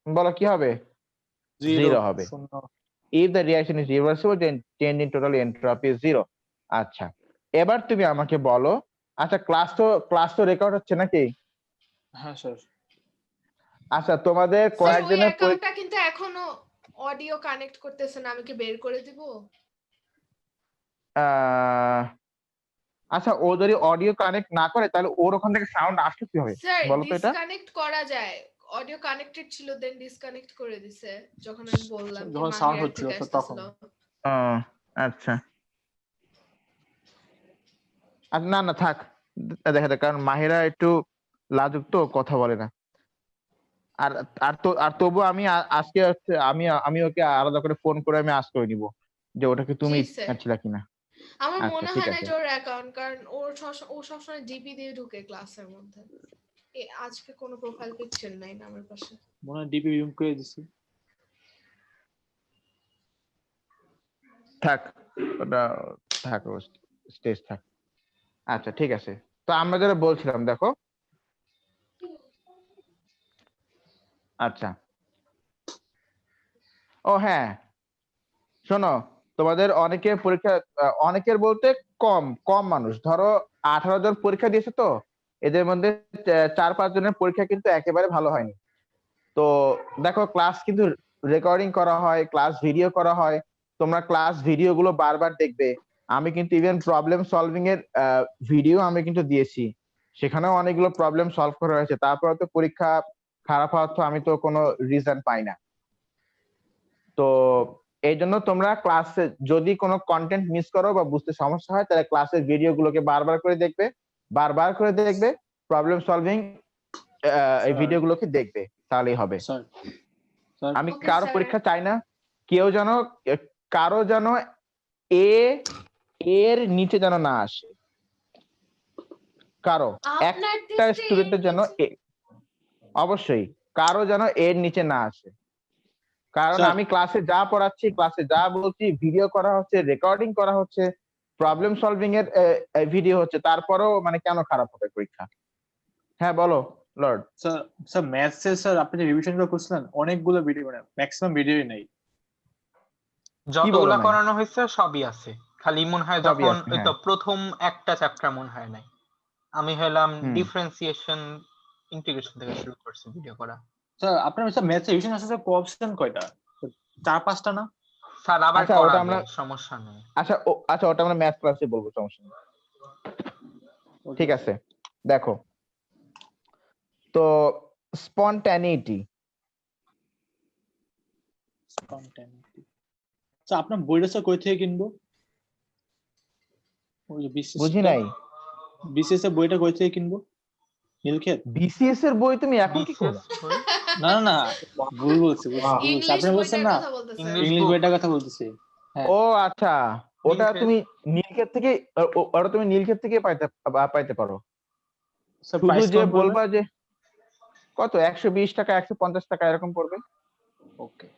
বলো কি হবে? জিরো হবে। if the reaction is reversible then change in total entropy is zero. আচ্ছা এবার তুমি আমাকে বলো, আচ্ছা ক্লাস তো রেকর্ড হচ্ছে নাকি? হ্যাঁ স্যার। আচ্ছা তোমাদের কয়েকজনের অ্যাকাউন্টটা কিন্তু এখনো অডিও কানেক্ট করতেছে না, আমি কি বের করে দিব? আচ্ছা ও যদি অডিও কানেক্ট না করে তাহলে ওর ওখান থেকে সাউন্ড আসছে কিভাবে স্যার বলো তো এটা? ডিসকানেক্ট করা যায়, অডিও কানেক্টেড ছিল দেন ডিসকানেক্ট করে দিছে যখন আমি বললাম যে যখন সাউন্ড মাহিরার হচ্ছিল থেকে তো তখন। আসতেছিল। আচ্ছা না থাক, দেখা যাক, কারণ মাহিরা একটু লাজুক তো, কথা বলে না। আর আর তবু আমি আজকে হচ্ছে আমি ওকে আলাদা করে ফোন করে আমি আজ করে নিব যে ওটাকে তুমি জি, স্যার। ছিল কিনা। আমার আচ্ছা, মনে ঠিক হয় না আছে। যে ওর অ্যাকাউন্ট, কারণ ও সবসময় জিপি দিয়ে ঢুকে ক্লাসের মধ্যে। আজকে কোনো প্রোফাইল পিকচার নাই না আমার পাশে। মনে হয় ডিপি রিমুভ করে দিছি। থাক ওটা থাক, স্টেজ থাক। আচ্ছা ঠিক আছে, তো আমরা যেটা বলছিলাম দেখো, আচ্ছা ও হ্যাঁ শোনো, তোমাদের অনেকের পরীক্ষা, অনেকের বলতে কম কম মানুষ, ধরো 18 জন পরীক্ষা দিয়েছে, তো এদের মধ্যে 4-5 জনের পরীক্ষা কিন্তু একেবারে ভালো হয়নি। তো দেখো ক্লাস কিন্তু রেকর্ডিং করা হয়, ক্লাস ভিডিও করা হয়, তোমরা ক্লাস ভিডিও গুলো বারবার দেখবে। আমি কিন্তু ইভেন প্রবলেম সলভিং এর ভিডিও আমি কিন্তু দিয়েছি, সেখানেও অনেকগুলো প্রবলেম সলভ করা হয়েছে, তারপরে তো পরীক্ষা খারাপ হওয়ার তো আমি তো কোনো রিজন পাই না। তো এই জন্য তোমরা ক্লাসে যদি কোনো কন্টেন্ট মিস করো বা বুঝতে সমস্যা হয়, তাহলে ক্লাসের ভিডিও গুলোকে বারবার করে দেখবে, প্রবলেম সলভিং এই Sir. ভিডিও গুলোকে দেখবে, তাহলেই হবে। স্যার স্যার আমি Okay, কারো sir. পরীক্ষা চাই না, কেউ যেন কারো যেন এর নিচে যেন না আসে, কারো আপনার একটা টেস্টে স্টুডেন্টের যেন অবশ্যই কারো যেন এর নিচে না আসে। কারণ Sir. আমি ক্লাসে যা পড়াচ্ছি, ক্লাসে যা বলছি, ভিডিও করা হচ্ছে, রেকর্ডিং করা হচ্ছে, প্রবলেম সলভিং এর ভিডিও হচ্ছে, তারপরেও মানে কেন খারাপ হবে পরীক্ষা? হ্যাঁ বলো লর্ড। স্যার স্যার ম্যাথসে স্যার আপনি যে রিভিশন গুলো করছিলেন অনেকগুলো ভিডিও, মানে ম্যাক্সিমাম ভিডিওই নেই। যতগুলা নাই? করানো হয়েছে সবই আছে, খালি মনে হয় সবই যখন আছে, ওই তো প্রথম একটা চ্যাপ্টার মনে হয় নাই। আমি হলাম হুম। ডিফারেন্সিয়েশন ইন্টিগ্রেশন থেকে শুরু করছি ভিডিও করা। স্যার আপনার স্যার ম্যাথসে রিভিশন আছে স্যার অপশন কয়টা? 4-5টা না? স্যার আবার আচ্ছা, ওটা করাবে, আমরা- সমস্যা নেই। আচ্ছা ওটা আমরা ম্যাথ ক্লাসে বলবো, সমস্যা নেই। ঠিক আছে, দেখো তো স্পন্টানিটি, Spontaneity. স্যার আপনার বইটা স্যার কই থেকে কিনবো? ওই যে বিসিএস বুঝি নাই। বিসিএস এর বইটা কই থেকে কিনবো? নীলক্ষেত? বিসিএস এর বই তুমি এখন কি করো? BCS বই? না না না, ভুল বলছি ইংলিশ আপনি বলছেন বইটার না কথা বলতেছে। English English book? বইটার কথা বলতেছি। ও আচ্ছা, ওটা নীলক্ষেত। তুমি নীলক্ষেত থেকে ওটা তুমি নীলক্ষেত থেকে পাইতে পারো। স্যার শুধু প্রাইস যে কত বলবা যে কত 120 টাকা 150 টাকা এরকম পড়বে। ওকে,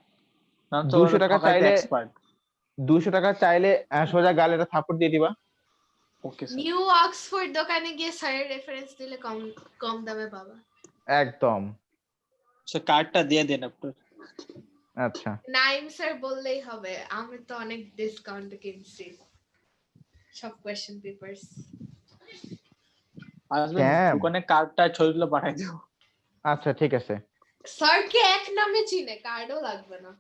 না তো 200 টাকা চাইলে এক্সপার্ট। 200 টাকা চাইলে সোজা গালে একটা থাপ্পড় দিয়ে দিবা। Okay sir. নিউ অক্সফোর্ড দোকানে গিয়ে স্যারের রেফারেন্স দিলে কম কম দামে পাবা। একদম। স্যার কার্ডটা দিয়ে দেন আপনার। আচ্ছা, নাইম স্যার বললেই হবে, আমি তো অনেক ডিসকাউন্ট কিনছি সব কোশ্চেন পেপারস। আসবেন Damn. দোকানে কার্ডটা ছবিগুলো পাঠাই দিও। আচ্ছা ঠিক আছে। স্যারকে এক নামে চিনে, কার্ডও লাগবে না।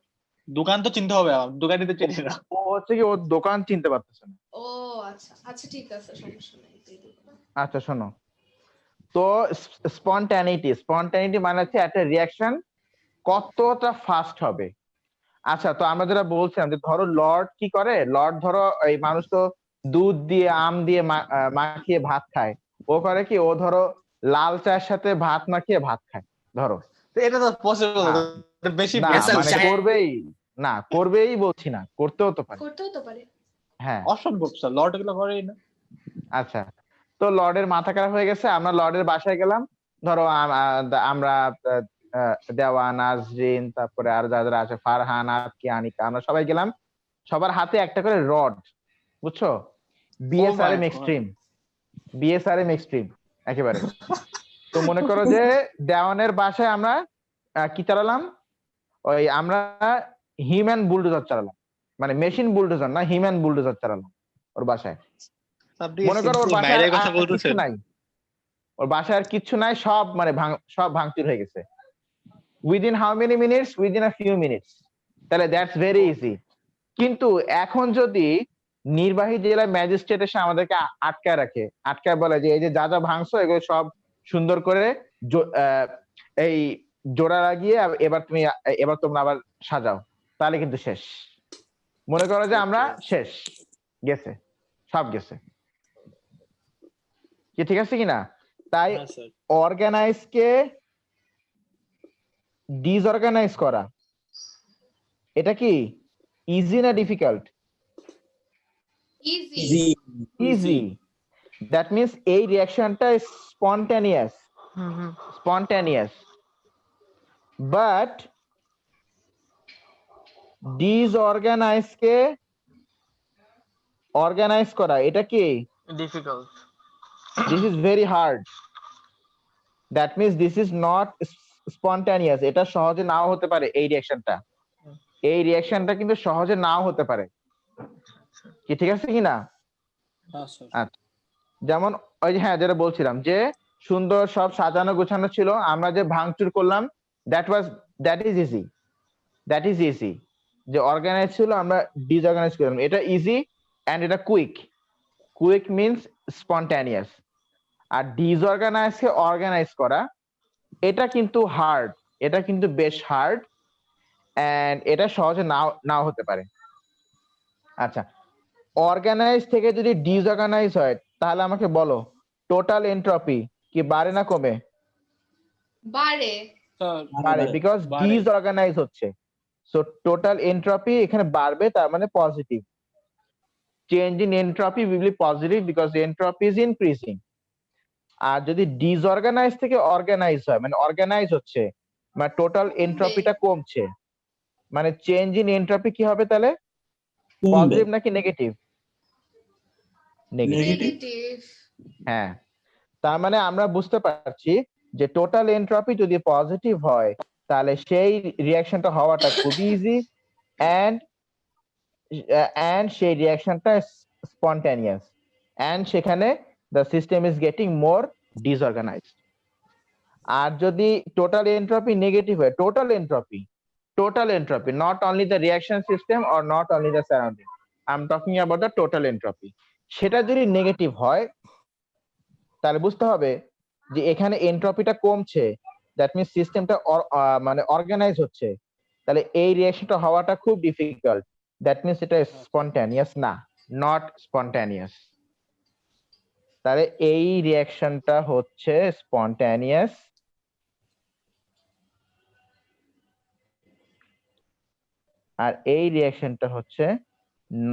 দোকান তো চিনতে হবে, আমার দোকানে তো চিনি না। ও হচ্ছে কি ওর দোকান চিনতে পারতেছে না। ও আচ্ছা আচ্ছা ঠিক আছে, সমস্যা নাই, দিয়ে দিবো। আচ্ছা শোনো, তো স্পন্টানিটি মানে হচ্ছে একটা রিয়াকশন কতটা ফাস্ট হবে। আচ্ছা, তো আমরা যেটা বলছিলাম যে ধরো লর্ড কি করে, লর্ড ধরো এই মানুষ তো দুধ দিয়ে আম দিয়ে মাখিয়ে ভাত খায়, ও করে কি, ও ধরো লাল চায়ের সাথে ভাত মাখিয়ে ভাত খায় ধরো। তো এটা তো পসিবল না, বেশি না Yes, মানে sir. করবেই বলছি না, করতেও তো পারে। করতেও তো পারে। হ্যাঁ অসম্ভব স্যার, লর্ড এগুলো করেই না। আচ্ছা, তো লর্ডের মাথা খারাপ হয়ে গেছে, আমরা লর্ডের বাসায় গেলাম, ধরো আমরা দেওয়া, নাজরিন, তারপরে আর যারা আছে, ফারহান, আজকি, আনিকা, আমরা সবাই গেলাম, সবার হাতে একটা করে রড, বুঝছো, BSRM God. Extreme, BSRM extreme একেবারে। তো মনে করো যে দেওয়ানের বাসায় আমরা কি চালালাম, ওই আমরা হিউম্যান বুলডোজার চালালাম, মানে মেশিন বুলডোজার না, হিউম্যান বুলডোজার চালালাম ওর বাসায়। আপনি মনে করো ওর simple বাসায় বাইরের কথা আর কিচ্ছু বলতেছেন। নাই, ওর বাসায় আর কিচ্ছু নাই, সব মানে সব ভাঙচুর হয়ে গেছে within how many minutes, within a few minutes. তাহলে দ্যাটস ভেরি ইজি। কিন্তু এখন যদি নির্বাহী জেলা ম্যাজিস্ট্রেট এসে আমাদেরকে আটকায় বলে যে এই যে যা যা ভাঙছো এগুলো সব সুন্দর করে এই জোড়া লাগিয়ে এবার তোমরা আবার সাজাও, তাহলে কিন্তু শেষ। মনে করো যে আমরা শেষ, গেছে, সব গেছে কি, ঠিক আছে কিনা? তাই হ্যাঁ স্যার। অর্গানাইজ কে ডিসঅর্গানাইজ করা, এটা কি ইজি না difficult? Easy. Easy. That means এই রিঅ্যাকশনটা স্পন্টানিয়াস, বাট ডিসঅর্গানাইজ কে অর্গানাইজ করা, এটা কি difficult. This is very hard. That means this is not spontaneous, এটা সহজে নাও হতে পারে। এই রিঅ্যাকশনটা কিন্তু সহজে নাও হতে পারে, কি ঠিক আছে কিনা? হ্যাঁ স্যার। আচ্ছা, যেমন ওই যে হ্যাঁ যেটা বলছিলাম যে সুন্দর সব সাজানো গোছানো ছিল, আমরা যে ভাঙচুর করলাম, that is easy. That is easy. যে অর্গানাইজ ছিল আমরা ডিসঅর্গানাইজ করলাম, এটা ইজি এন্ড এটা কুইক। Quick means spontaneous. আর ডিসঅর্গানাইজকে অর্গানাইজ করা এটা কিন্তু হার্ড, এটা কিন্তু বেশ হার্ড এন্ড এটা সহজে নাও নাও হতে পারে। আচ্ছা, অর্গানাইজ থেকে যদি ডিসঅর্গানাইজ হয় তাহলে আমাকে বলো টোটাল এনট্রপি কি বাড়ে না কমে? বাড়ে। স্যার বাড়ে, বিকজ বাড়ে। ডিসঅর্গানাইজ হচ্ছে। সো টোটাল এনট্রপি এখানে বাড়বে, তার মানে positive. Change in entropy will be positive because entropy is increasing. আর যদি ডিসঅর্গানাইজ থেকে অর্গানাইজ হয় মানে অর্গানাইজ হচ্ছে, মানে টোটাল এনট্রপিটা কমছে, মানে চেঞ্জ ইন এনট্রপি কি হবে তাহলে? কমবে। পজিটিভ নাকি নেগেটিভ? নেগেটিভ। নেগেটিভ। হ্যাঁ, তার মানে আমরা বুঝতে পারছি যে টোটাল এনট্রপি যদি পজিটিভ হয় তাহলে সেই রিঅ্যাকশনটা হওয়াটা খুবই ইজি এন্ড সেই রিঅ্যাকশনটা স্পন্টানিয়াস এন্ড সেখানে the system is getting more disorganized. আর যদি টোটাল এনট্রপি নেগেটিভ হয়, total entropy not only the reaction system or not only the surrounding, I am talking about the total entropy, সেটা যদি negative হয় তাহলে বুঝতে হবে যে এখানে এনট্রপিটা কমছে, দ্যাট মিনস সিস্টেমটা মানে অর্গানাইজ হচ্ছে, তাহলে এই রিঅ্যাকশনটা হওয়াটা খুব ডিফিকাল্ট, দ্যাট মিনস এটা স্পন্টানিয়াস না, নট স্পন্টানিয়াস। তাহলে এই রিঅ্যাকশনটা হচ্ছে স্পন্টানিয়াস আর এই রিঅ্যাকশনটা হচ্ছে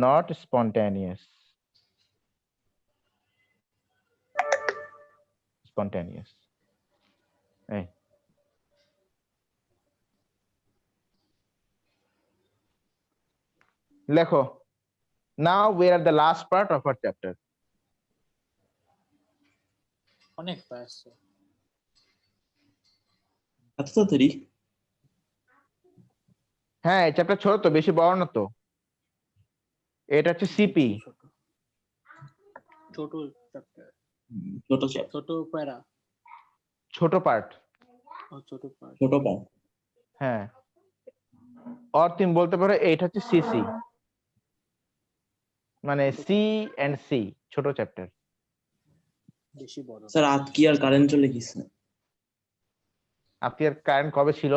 নট স্পন্টানিয়াস। স্পন্টানিয়াস। লেখো, now we are at the last part of our chapter. অনেক ফাস্ট। এত তাড়াতাড়ি? হ্যাঁ, এই চ্যাপ্টার ছোট তো, বেশি বড় না তো। এটা হচ্ছে সিপি, ছোট চ্যাপ্টার, ছোট চ্যাপ্টার, ছোট প্যারা, ছোট পার্ট। ছোট পার্ট। ছোট পার্ট। হ্যাঁ, আর তুমি বলতে পারো এটা হচ্ছে সিসি, মানে সি এন্ড সি, ছোট চ্যাপ্টার। বেশি বড়। স্যার আজ কি আর কারেন্ট চলে গেছে? আপনি আর কারেন্ট কবে ছিল?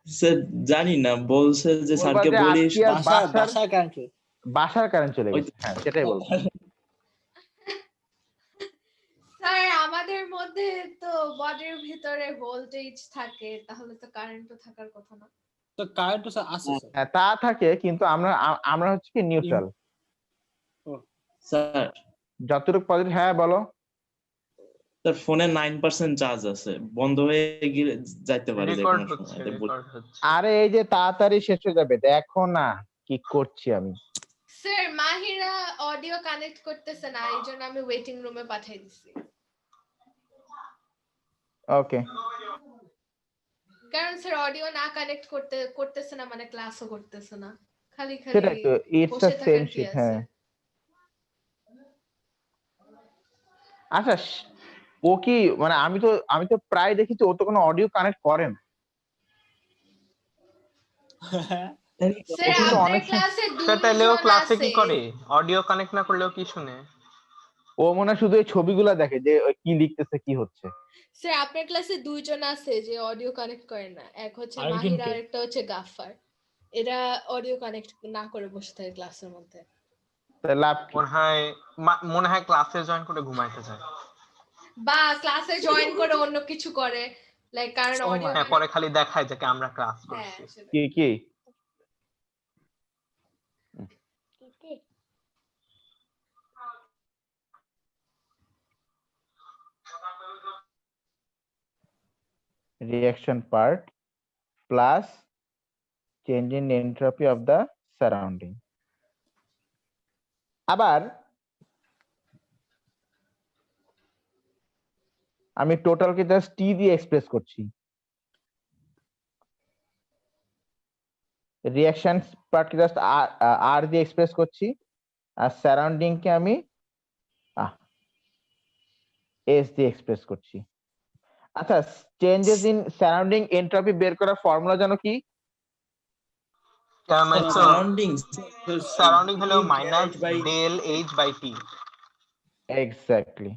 স্যার জানি না, বলছে যে বলবা স্যারকে যে বলিস। আজকে আর বাসায় কারেন্ট। বাসার কারেন্ট চলে গেছে, হ্যাঁ সেটাই বলবো। স্যার আমাদের মধ্যে তো বডির ভিতরে ভোল্টেজ থাকে, তাহলে তো কারেন্টও থাকার কথা না। তো কারেন্ট তো স্যার আছে স্যার। হ্যাঁ, তা থাকে, কিন্তু আমরা হচ্ছে কি নিউট্রাল। স্যার যতটুকু পজিটিভ। হ্যাঁ বলো। স্যার ফোনে 9% চার্জ আছে, বন্ধ হয়ে গেলে যাইতে পারে যে রেকর্ড কোনো হচ্ছে, সময়। রেকর্ড হচ্ছে। আরে এই যে তাড়াতাড়ি শেষ হয়ে যাবে, দেখো না কি করছি আমি। স্যার মাহিরা অডিও কানেক্ট করতেছে না, এই জন্য আমি ওয়েটিং রুমে পাঠিয়ে দিছি। ওকে, কারণ স্যার অডিও না কানেক্ট করতেছে না মানে ক্লাসও করতেছে না, খালি সেটাই খালি তো, ইটস আ বসে সেম থাকার কি শিট। আছে। হ্যাঁ, আচ্ছা ও কি মানে আমি তো প্রায় দেখি তো ও তো কোনো অডিও কানেক্ট করে না। স্যার ও কিন্তু আপনার অনেক ক্লাসে স্যার তাহলে ও দুইজন ক্লাসে কি আছে। করে? অডিও কানেক্ট না করলেও কি শুনে? ও মনে হয় শুধু এই ছবিগুলা দেখে যে ওই কি লিখতেছে কি হচ্ছে। স্যার আপনার ক্লাসে দুইজন আছে যে অডিও কানেক্ট করে না, এক হচ্ছে আরেকজন মাহিরা কে? আর একটা হচ্ছে গাফফার। এরা অডিও কানেক্ট না করে বসে থাকে ক্লাসের মধ্যে। তাই লাভ কি? মনে হয় ক্লাসে জয়েন করে ঘুমাইতে যায়। বা ক্লাসে জয়েন করে অন্য কিছু করে, লাইক কারণ অডিও হ্যাঁ, পরে খালি দেখায় যে আমরা ক্লাস হ্যাঁ করছি। সেটাই। কি কি reaction part plus change in entropy of the surrounding. আবার আমি টোটালকে জাস্ট টি দিয়ে এক্সপ্রেস করছি, রিঅ্যাকশন পার্টকে জাস্ট আর দিয়ে এক্সপ্রেস করছি, আর সারাউন্ডিং কে আমি এস দিয়ে এক্সপ্রেস করছি। আচ্ছা, চেঞ্জেস ইন সারাউন্ডিং এনট্রপি বের করার ফর্মুলা জানো কি? তার মানে তো সারাউন্ডিংস সারাউন্ডিং হলো minus del H by T. Exactly.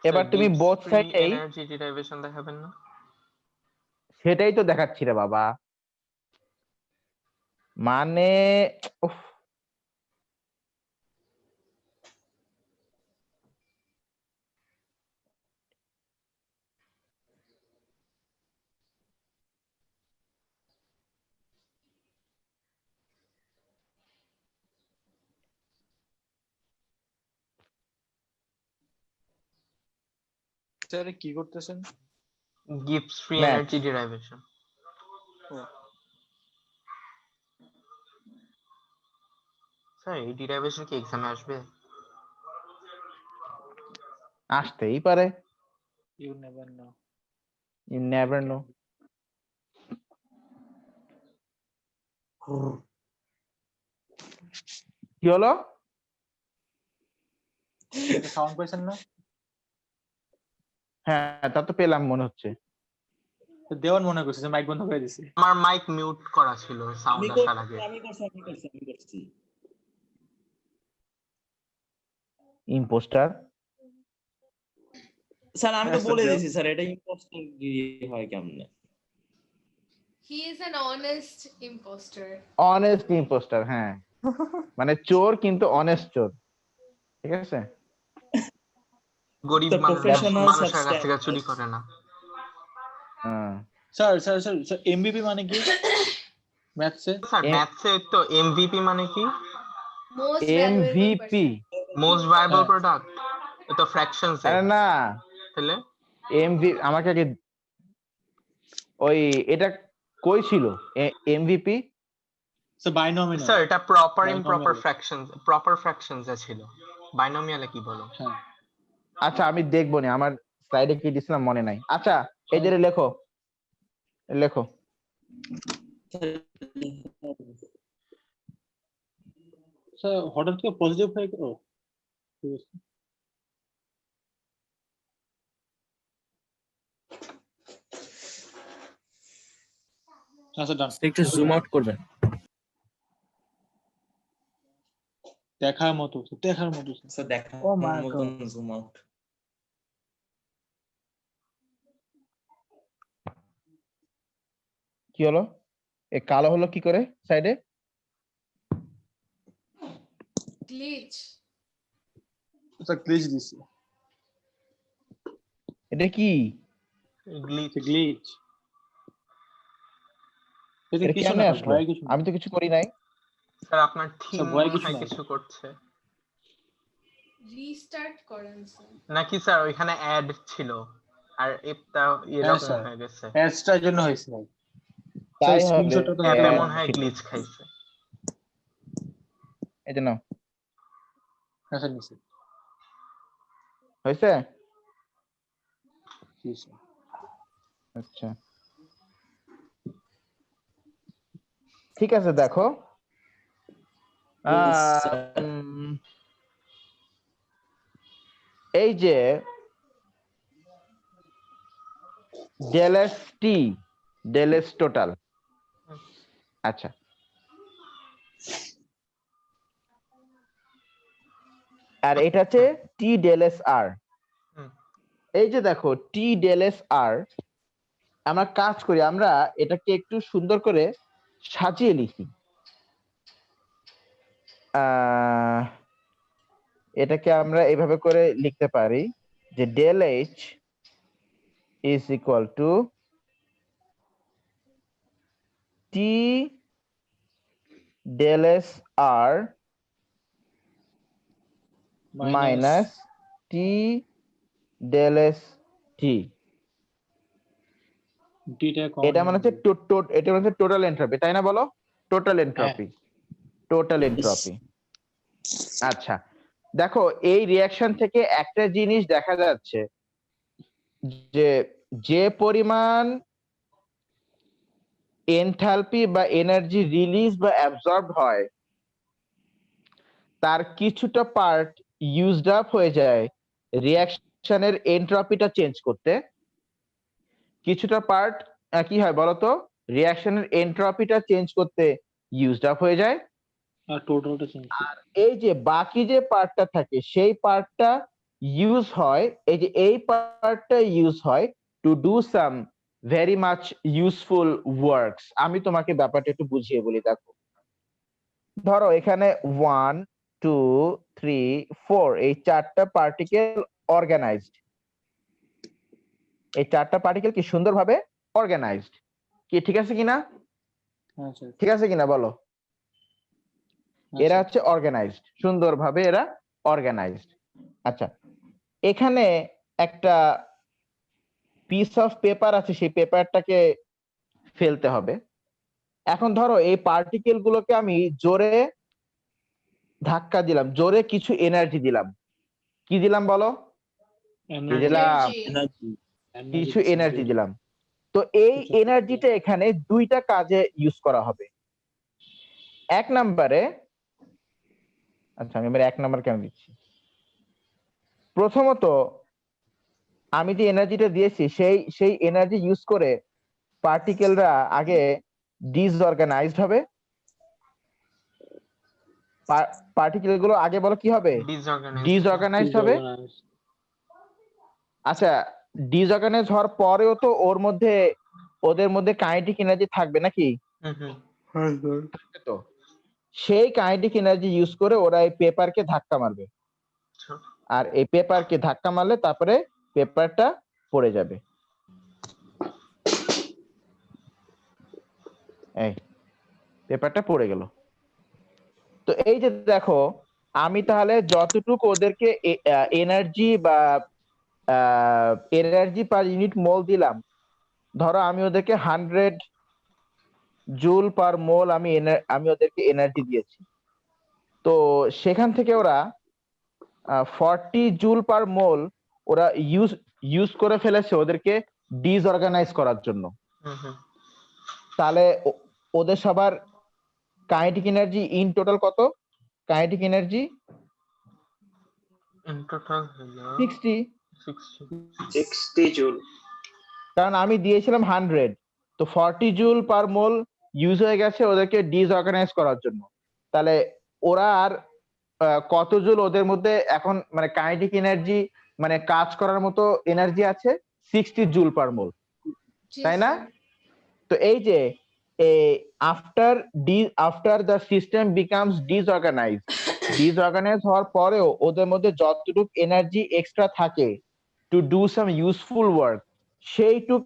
এবার তুমি বোথ সাইডেই এনার্জি ডিরাইভেশন দেখাবেন না? সেটাই তো দেখাচ্ছি রে বাবা, মানে উফ, স্যার কি করতেছেন? Gives free Maths. Energy derivation. Sir এই ডিরাইভেশন কি এক্সামে আসবে? আসতেই পারে, you never know. You never know. কি হলো? সাউন্ড পাইছেন না? হ্যাঁ, তা তো পেলাম মনে হচ্ছে। তো দেওয়ান মনে করছে মাইক বন্ধ করে দিছি। আমার মাইক মিউট করা ছিল সাউন্ড আসার আগে। আমি করছি। ইম্পোস্টার। স্যার আমি তো হ্যাঁ, বলে স্যার, দিয়েছি স্যার, এটা ইম্পোস্টার হয় কেমনে? He is an honest imposter. Honest impostor, হ্যাঁ, মানে চোর কিন্তু অনেস্ট চোর, ঠিক আছে? গরিব তো মানুষের professional কাছ থেকে substance. চুরি করে না। হ্যাঁ। Sir sir sir sir MBP মানে কি ম্যাথসে? স্যার এম- ম্যাথসে তো এমভিপি মানে কি? Most valuable MVP? person. Most viable হ্যাঁ। প্রোডাক্ট। এটা ফ্র্যাকশনস এ। আরে না, তাহলে আমাকে আগে ওই এটা কই ছিল এমভিপি? স্যার বাইনোমিনাল। স্যার এটা প্রপার Binomial. ইমপ্রপার ফ্র্যাকশনস এ ছিল। বাইনোমিয়ালে কি বলো? হ্যাঁ। আচ্ছা, আমি দেখবো না, আমার স্লাইডে কি দিছিলাম মনে নাই। আচ্ছা, এই যে লেখো লেখো। স্যার হঠাৎ করে পজিটিভ হয়ে গেল। ঠিক আছে। আচ্ছা ডান। একটু জুম আউট করবেন। দেখার মতো দেখার মতো। স্যার দেখা Oh my মতন জুম আউট। কি হলো? এ কালো হলো কি করে সাইডে? Glitch. স্যার গ্লিচ দিছি। এটা কি? গ্লিচ। গ্লিচ। এটা কিছু কেমনে না, আসলো? ভয় কিছু না। আমি তো কিছু করি নাই। স্যার আপনার থিম ভয় মনে কিছু হয় না। কিছু করছে Restart করেন স্যার। নাকি? স্যার ওইখানে অ্যাড ছিল আর এটা হ্যাঁ এরকম স্যার, হয়ে গেছে। অ্যাডসটার জন্য হয়েছে ভাই। তাই হবে। স্ক্রিনশটটা তো অ্যাপে হ্যাঁ, মনে হয় ছিল। গ্লিচ খাইছে। এই যে নাও, হ্যাঁ স্যার নিছি। হয়েছে? জি স্যার। আচ্ছা, ঠিক আছে, দেখো এই যে ডেলএস টি, ডেলএস টোটাল। আচ্ছা, আর এটা হচ্ছে টি ডেলএস আর। এই যে দেখো টি ডেলএস আর, আমরা কাজ করি, আমরা এটাকে একটু সুন্দর করে সাজিয়ে লিখি। এটাকে আমরা এইভাবে করে লিখতে পারি যে del H is equal to T del S R minus T del S T. এটা মানে হচ্ছে এটা মানে হচ্ছে টোটাল এনট্রপি, তাই না বলো? Total entropy, total entropy. আচ্ছা, দেখো এই রিঅ্যাকশন থেকে একটা জিনিস দেখা যাচ্ছে যে যে পরিমাণ এনথালপি বা এনার্জি রিলিজ বা অ্যাবজর্ব হয়, তার কিছুটা পার্ট ইউজড আপ হয়ে যায় রিয়াকশনের এনট্রপিটা চেঞ্জ করতে, কিছুটা পার্ট কি হয় বলতো, রিয়াকশনের এনট্রপিটা চেঞ্জ করতে ইউজড আপ হয়ে যায়, আর টোটালটা চেঞ্জ আর এই যে বাকি যে পার্টটা থাকে সেই পার্টটা ইউজ হয়, এই যে এই পার্টটা ইউজ হয় two do some very much useful works. আমি তোমাকে ব্যাপারটা একটু বুঝিয়ে বলি, দেখো ধরো এখানে 1 2 3 4 এই চারটা পার্টিকেল অর্গানাইজড, এই চারটা পার্টিকেল কি সুন্দরভাবে অর্গানাইজড, কি ঠিক আছে কিনা, হ্যাঁ স্যার ঠিক আছে কিনা বলো, এরা হচ্ছে অর্গানাইজড, সুন্দরভাবে এরা অর্গানাইজড। আচ্ছা, এখানে একটা পিস অফ পেপার আছে, সেই পেপারটাকে ফেলতে হবে। এখন ধরো এই পার্টিকেল গুলোকে আমি জোরে ধাক্কা দিলাম, জোরে কিছু এনার্জি দিলাম, কি দিলাম বলো, কি দিলাম, এনার্জি। কিছু এনার্জি দিলাম। তো এই এনার্জিটা এখানে দুইটা কাজে ইউজ করা হবে। এক নম্বরে, আচ্ছা আমি এবার এক নাম্বার কেন দিচ্ছি, প্রথমত আমি যে এনার্জিটা দিয়েছি সেই এনার্জি ইউজ করে পার্টিকেলরা আগে ডিসঅর্গানাইজড হবে, পার্টিকেল গুলো আগে বলো কি হবে, ডিসঅর্গানাইজড হবে। আচ্ছা, ডিসঅর্গানাইজ হওয়ার পরেও তো ওদের মধ্যে কাইনেটিক এনার্জি থাকবে নাকি, থাকবে তো, সেই কাইনেটিক এনার্জি ইউজ করে ওরা এই পেপারকে ধাক্কা মারবে, আর এই পেপারকে ধাক্কা মারলে তারপরে পেপারটা পড়ে যাবে। এই পেপারটা পড়ে গেল। তো এই যে দেখো, আমি তাহলে যতটুকু ওদেরকে এনার্জি বা এনার্জি পার ইউনিট মোল দিলাম, ধরো আমি ওদেরকে 100 জুল পার মোল আমি ওদেরকে এনার্জি দিয়েছি, তো সেখান থেকে ওরা 40 জুল পার মোল ওরা ইউজ করে ফেলেছে ওদেরকে ডিসঅর্গানাইজ করার জন্য। তাহলে ওদের সবার কাইনেটিক এনার্জি ইন টোটাল কত, কাইনেটিক এনার্জি ইন টোটাল হলো 60, 60 জুল। কারণ আমি দিয়েছিলাম 100, তো 40 জুল পার মোল ইউজ হয়ে গেছে ওদেরকে ডিসঅর্গানাইজ করার জন্য। তাহলে ওরা আর কত জুল ওদের মধ্যে এখন মানে কাইনেটিক এনার্জি মানে কাজ করার মতো এনার্জি আছে, 60 জুল পার মোল, তাই না? তো এই যে after the system becomes disorganize হওয়ার পরেও ওদের মধ্যে যতটুকু এনার্জি এক্সট্রা থাকে to do some useful work, সেইটুক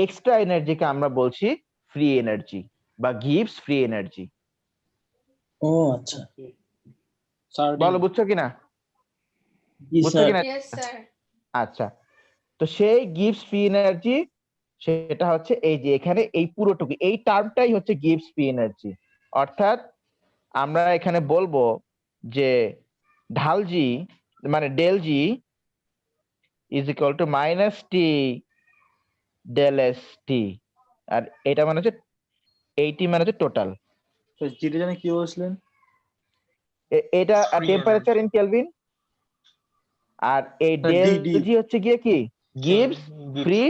এক্সট্রা এনার্জিকে আমরা বলছি ফ্রি এনার্জি বা গিভস ফ্রি এনার্জি। ও আচ্ছা, বলো বুঝছো কিনা, জি বুঝছো স্যার। কিনা? Yes, sir. আচ্ছা, তো সেই গিভস ফ্রি এনার্জি সেটা হচ্ছে এই যে এখানে এই পুরোটুকু এই টার্মটাই হচ্ছে গিভস ফ্রি এনার্জি। অর্থাৎ আমরা এখানে বলবো যে ঢাল জি মানে del G is equal to minus T del S T, আর এটা মানে হচ্ছে এইটি মানে হচ্ছে টোটাল, যেটা জানি কি বলছিলেন, এটা Free টেম্পারেচার ইন কেলভিন, আর এই ডেল জি হচ্ছে গিয়ে কি gives free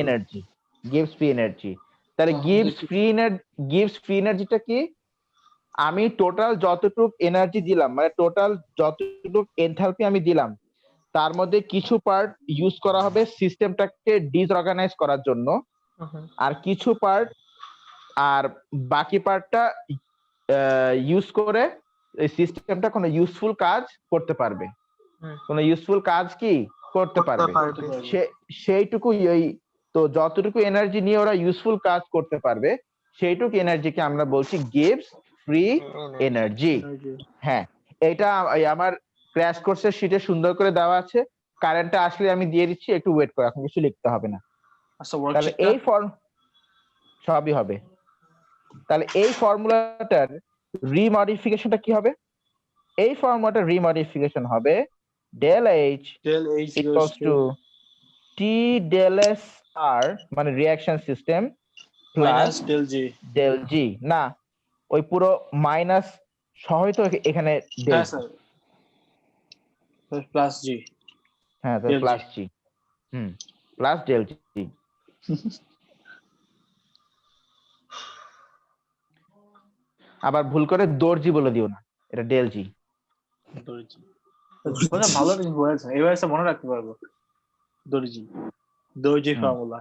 energy, gives free energy. তাহলে গিভস ফ্রি এনার্জিটা কি, আমি টোটাল যতটুক এনার্জি দিলাম মানে টোটাল যতটুক এনথালপি আমি দিলাম তার মধ্যে কিছু পার্ট ইউজ করা হবে সিস্টেমটাকে ডিসঅর্গানাইজ করার জন্য, আর কিছু পার্ট আর বাকি পার্টটা ইউজ করে এই সিস্টেমটা কোনো ইউজফুল কাজ করতে পারবে, কোনো ইউজফুল কাজ কি করতে পারবে, সেইটুকুই ওই, তো যতটুকু এনার্জি নিয়ে ওরা ইউজফুল কাজ করতে পারবে সেইটুকু এনার্জিকে আমরা বলছি গিভস ফ্রি এনার্জি। হ্যাঁ, এটা আমার ক্র্যাশ কোর্সের শীটে সুন্দর করে দেওয়া আছে, কারেন্টটা আসলে আমি দিয়ে দিচ্ছি, একটু ওয়েট করো, এখন কিছু লিখতে হবে না। আচ্ছা তাহলে এই ফর্ম সবই হবে। তাহলে এই ফর্মুলাটার রিমডিফিকেশনটা কি হবে, এই ফর্মুলাটার রিমডিফিকেশন হবে del H equals to T del S আর মানে reaction system plus minus del G. Del G, না ওই পুরো মাইনাস সহই তো এখানে ডেল, হ্যাঁ স্যার, প্লাস জি হ্যাঁ তো ডেল জি। প্লাস জি, প্লাস ডেল জি। আবার ভুল করে দর্জি বলে দিও না, এটা ডেল জি। দর্জি, ওটা ভালো কিছু বলেছেন, এবার এসে মনে রাখতে পারবো। দর্জি, দর্জি হুম। ফর্মুলা।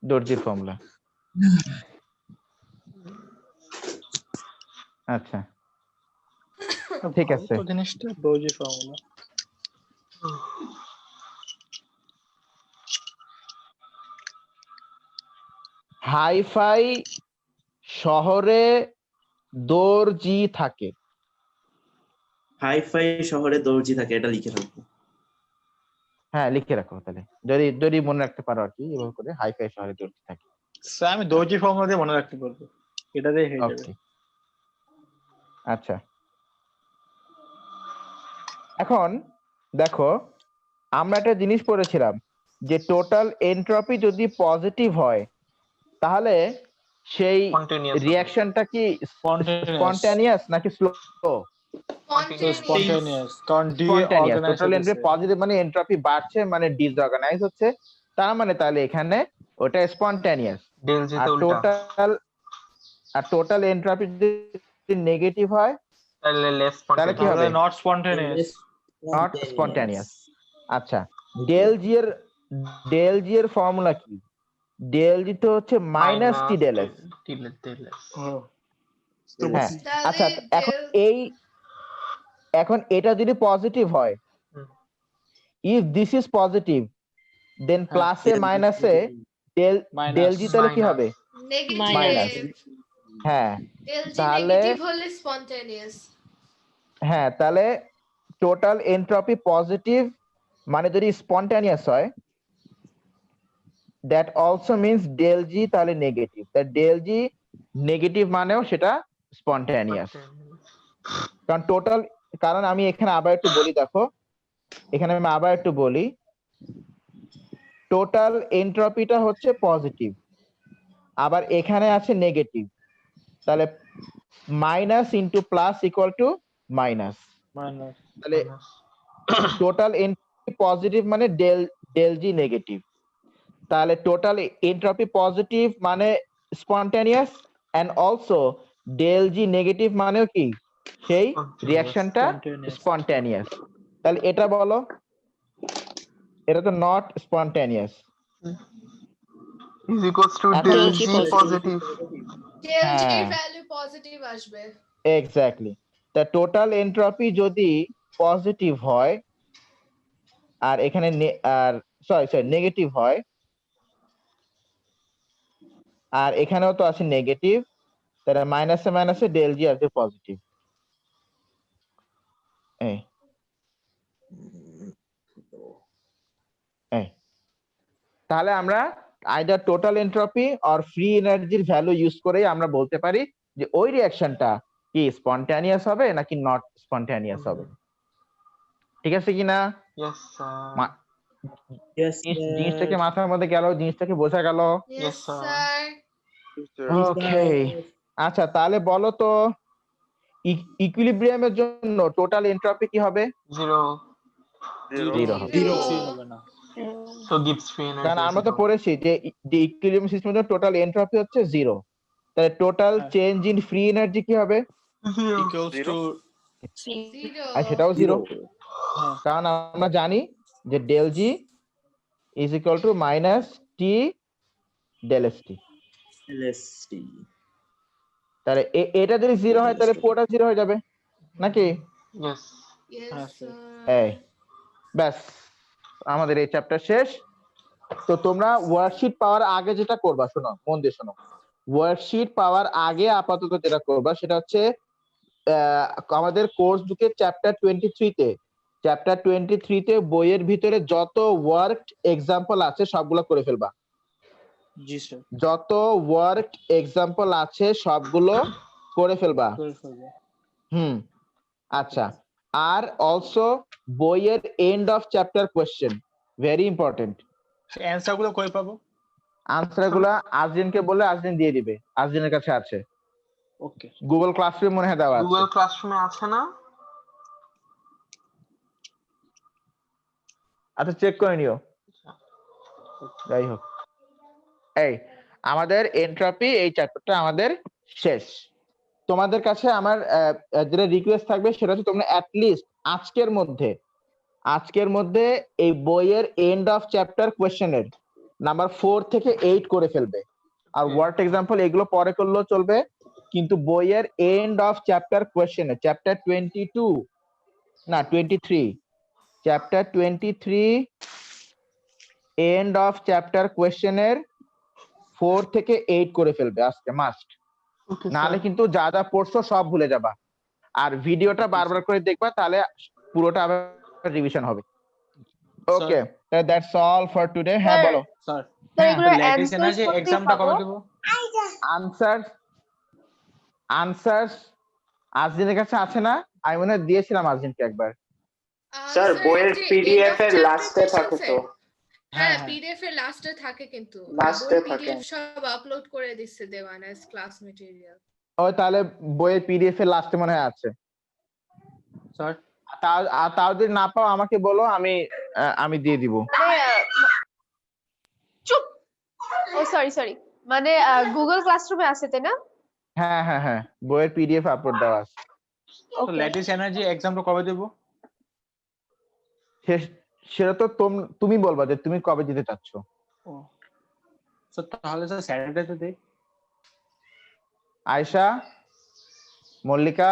দর্জির ফর্মুলা। আচ্ছা ঠিক আছে। তো জিনিসটা দর্জি ফর্মুলা। হাইফাই শহরে দর্জি থাকে। হাইফাই শহরে দর্জি থাকে, এটা লিখে রাখবো। হ্যাঁ লিখে রাখো তাহলে, যদি যদি মনে রাখতে পারো আর কি, এভাবে করে হাইফাই শহরে দর্জি থাকে। স্যার আমি দর্জি ফর্মুলা দিয়ে মনে রাখতে পারবো, এটা দিয়ে হয়ে যাবে। ওকে আচ্ছা, এখন দেখো আমরা একটা জিনিস পড়েছিলাম যে টোটাল এনট্রপি যদি পজিটিভ হয় তাহলে সেই Spontaneous হবে। রিঅ্যাকশনটা কি স্পন্টানিয়াস নাকি স্লো? স্পন্টেনিয়াস, কারণ ডি স্পন্টানিয়াস। অর্গানাইজ টোটাল এনট্রপি হচ্ছে। পজিটিভ মানে এনট্রপি বাড়ছে, মানে ডিসঅর্গানাইজ হচ্ছে, তার মানে তাহলে এখানে ওটা স্পন্টানিয়াস। ডেল জি আর তে উল্টা, টোটাল এনট্রপি যদি নেগেটিভ হয় তাহলে লেস তাহলে কি হবে? Not spontaneous. Not spontaneous. আচ্ছা, ডেল জি এর ফর্মুলা কি? ডেল জি তো হচ্ছে মাইনাস টি ডেল এস। হ্যাঁ আচ্ছা, এখন এখন এটা যদি পজিটিভ হয়, ইফ দিস ইজ পজিটিভ দেন প্লাসে মাইনাসে ডেল জি তাহলে কি হবে? মাইনাস। হ্যাঁ ডেল জি তাহলে নেগেটিভ হলে স্পন্টেনিয়াস। হ্যাঁ তাহলে টোটাল এনট্রপি পজিটিভ মানে যদি স্পন্টানিয়াস হয়, দ্যাট অলসো মিন্স ডেল জি তাহলে নেগেটিভ, তা ডেল জি নেগেটিভ মানেও সেটা স্পন্টানিয়াস। কারণ টোটাল, কারণ আমি এখানে আবার একটু বলি, দেখো এখানে আমি আবার একটু বলি, টোটাল এনট্রপিটা হচ্ছে পজিটিভ, আবার এখানে আছে নেগেটিভ, তাহলে minus into plus equal to minus. তাহলে টোটাল এনট্রপি পজিটিভ মানে ডেল জি নেগেটিভ, তাহলে টোটাল এনট্রপি পজিটিভ মানে spontaneous, and also del G negative মানেও কি সেই রিঅ্যাকশনটা স্পন্টানিয়াস। তাহলে এটা বলো, এটা তো not spontaneous. is equals to এখন del Del G G positive. Del G হ্যাঁ। এর ভ্যালু পজিটিভ আসবে। এক্স্যাক্টলি, তা টোটাল এনট্রপি যদি পজিটিভ হয় আর এখানে আর সরি নেগেটিভ হয়, আর এখানেও তো আছে নেগেটিভ, তাহলে মাইনাসে মাইনাসে ডেল জি আসবে পজিটিভ। এই এই তাহলে আমরা either total entropy or free এনার্জির ভ্যালু ইউজ করেই আমরা বলতে পারি যে ওই রিঅ্যাকশনটা কি স্পন্টানিয়াস হবে নাকি নট স্পন্টানিয়াস হবে। ঠিক আছে কিনা? Yes, sir. জিনিসটাকে মাথার মধ্যে গেল, জিনিসটাকে বোঝা গেল? Yes sir. স্যার। ওকে আচ্ছা, তাহলে বলো তো ইকুইলিব্রিয়ামের জন্য টোটাল এনট্রপি কি হবে? Zero. জিরো হবে। হবে না। So Gibbs free energy. কারণ is আমরা তো zero. পড়েছি যে ইকুইলিব্রিয়াম সিস্টেমের জন্য টোটাল এনট্রপি হচ্ছে জিরো, তাহলে টোটাল হ্যাঁ। চেঞ্জ ইন ফ্রি এনার্জি কি হবে? Zero. Equals to zero. আর সেটাও জিরো, হ্যাঁ কারণ আমরা জানি যে del G is equal to minus T del S T. তাহলে এটা যদি জিরো হয় তাহলে পুরোটা জিরো হয়ে যাবে নাকি? Yes. ইয়েস হ্যাঁ, স্যার। স্যার। এই ব্যাস, আমাদের এই চ্যাপ্টার শেষ। তো তোমরা ওয়ার্কশিট পাওয়ার আগে যেটা করবা, শোনো মন দিয়ে শোনো, ওয়ার্কশিট পাওয়ার আগে আপাতত যেটা করবা সেটা হচ্ছে আমাদের কোর্স বুকের চ্যাপ্টার 23 তে, চ্যাপ্টার 23 তে বইয়ের ভিতরে যত ওয়ার্ক এক্সাম্পল আছে সবগুলো করে ফেলবা। জি স্যার, যত ওয়ার্ক এক্সাম্পল আছে সবগুলো করে ফেলবা। করে ফেলবো। আচ্ছা, আর অলসো বইয়ের end of chapter question, very important. Answer গুলো কই পাবো? আনসার গুলা আজরিনকে বলে আজরিন দিয়ে দিবে, আজরিনের কাছে আছে, ওকে গুগল ক্লাসরুমে মনে হয় দেওয়া আছে। গুগল ক্লাসরুমে আছে না? আচ্ছা চেক করে নিও। যাই হোক, এই আমাদের এনট্রপি এই চ্যাপ্টারটা আমাদের শেষ। তোমাদের কাছে আমার যেটা রিকোয়েস্ট থাকবে সেটা হচ্ছে তোমরা অ্যাটলিস্ট আজকের মধ্যে এই বইয়ের এন্ড অফ চ্যাপ্টার কোয়েশ্চেনের নাম্বার 4 থেকে 8 করে ফেলবে। আর ওয়ার্ড এক্সাম্পল এগুলো পরে করলেও চলবে, কিন্তু বইয়ের এন্ড অফ চ্যাপ্টার কোয়েশ্চেনে chapter 23 chapter 23 end of chapter কোয়েশ্চেনের 4 থেকে 8 করে ফেলবে আজকে মাস্ট, নাহলে কিন্তু যা যা পড়ছো সব ভুলে যাবা। আর ভিডিওটা বারবার করে দেখবা, তাহলে পুরোটা আবার রিভিশন হবে। ওকে, দ্যাটস অল ফর টুডে। হ্যাঁ বলো। স্যার তো এগুলোর ল্যাটিস অ্যানসার এনার্জি এক্সামটা কবে দেব? আনসার আজদিনের কাছে আছে না? আমি মনে হয় দিয়েছিলাম আজদিনকে একবার। স্যার বইয়ের যে পিডিএফ end of এর chapter লাস্টে থাকে তো। questions হ্যাঁ, হ্যাঁ। পিডিএফ এর লাস্টে থাকে, কিন্তু লাস্টে থাকে। পিডিএফ সব আপলোড করে দিচ্ছে দেওয়ান অ্যাজ ক্লাস ম্যাটেরিয়াল। ও তাহলে বইয়ের পিডিএফ এর লাস্টে মনে হয় আছে। স্যার তাও যদি না পাও আমাকে বলো, আমি দিয়ে দিব। চুপ। ও সরি মানে গুগল ক্লাসরুমে আছে তাই না? হ্যাঁ বইয়ের পিডিএফ আপলোড দেওয়া আছে। তো ল্যাটিস এনার্জি এক্সামটা কবে দেব? সেটা তো তুমি বলবা যে তুমি কবে দিতে চাচ্ছ। ও স্যার তাহলে স্যার স্যাটারডেতে দেই। আয়শা, মল্লিকা,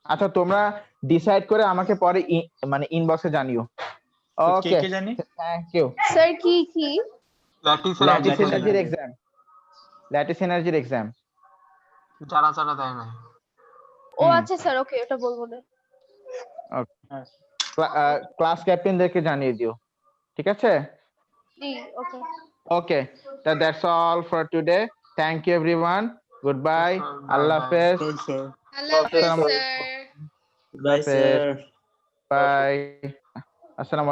আচ্ছা তোমরা ডিসাইড করে আমাকে পরে মানে ইনবক্সে জানিও। কে ওকে, কে জানি? Thank you. স্যার কি ল্যাটিস এনার্জির এক্সাম যারা দেয় না। ও আচ্ছা স্যার, ওকে ওটা বলবো না। ক্লাস ক্যাপ্টেনদেরকে জানিয়ে দিও, ঠিক আছে? জি okay. Okay, that's all for today. Thank you everyone, good bye, আল্লাহ হাফেজ, স্যার আল্লাহ হাফেজ স্যার। By sir. বাই, আসসালামু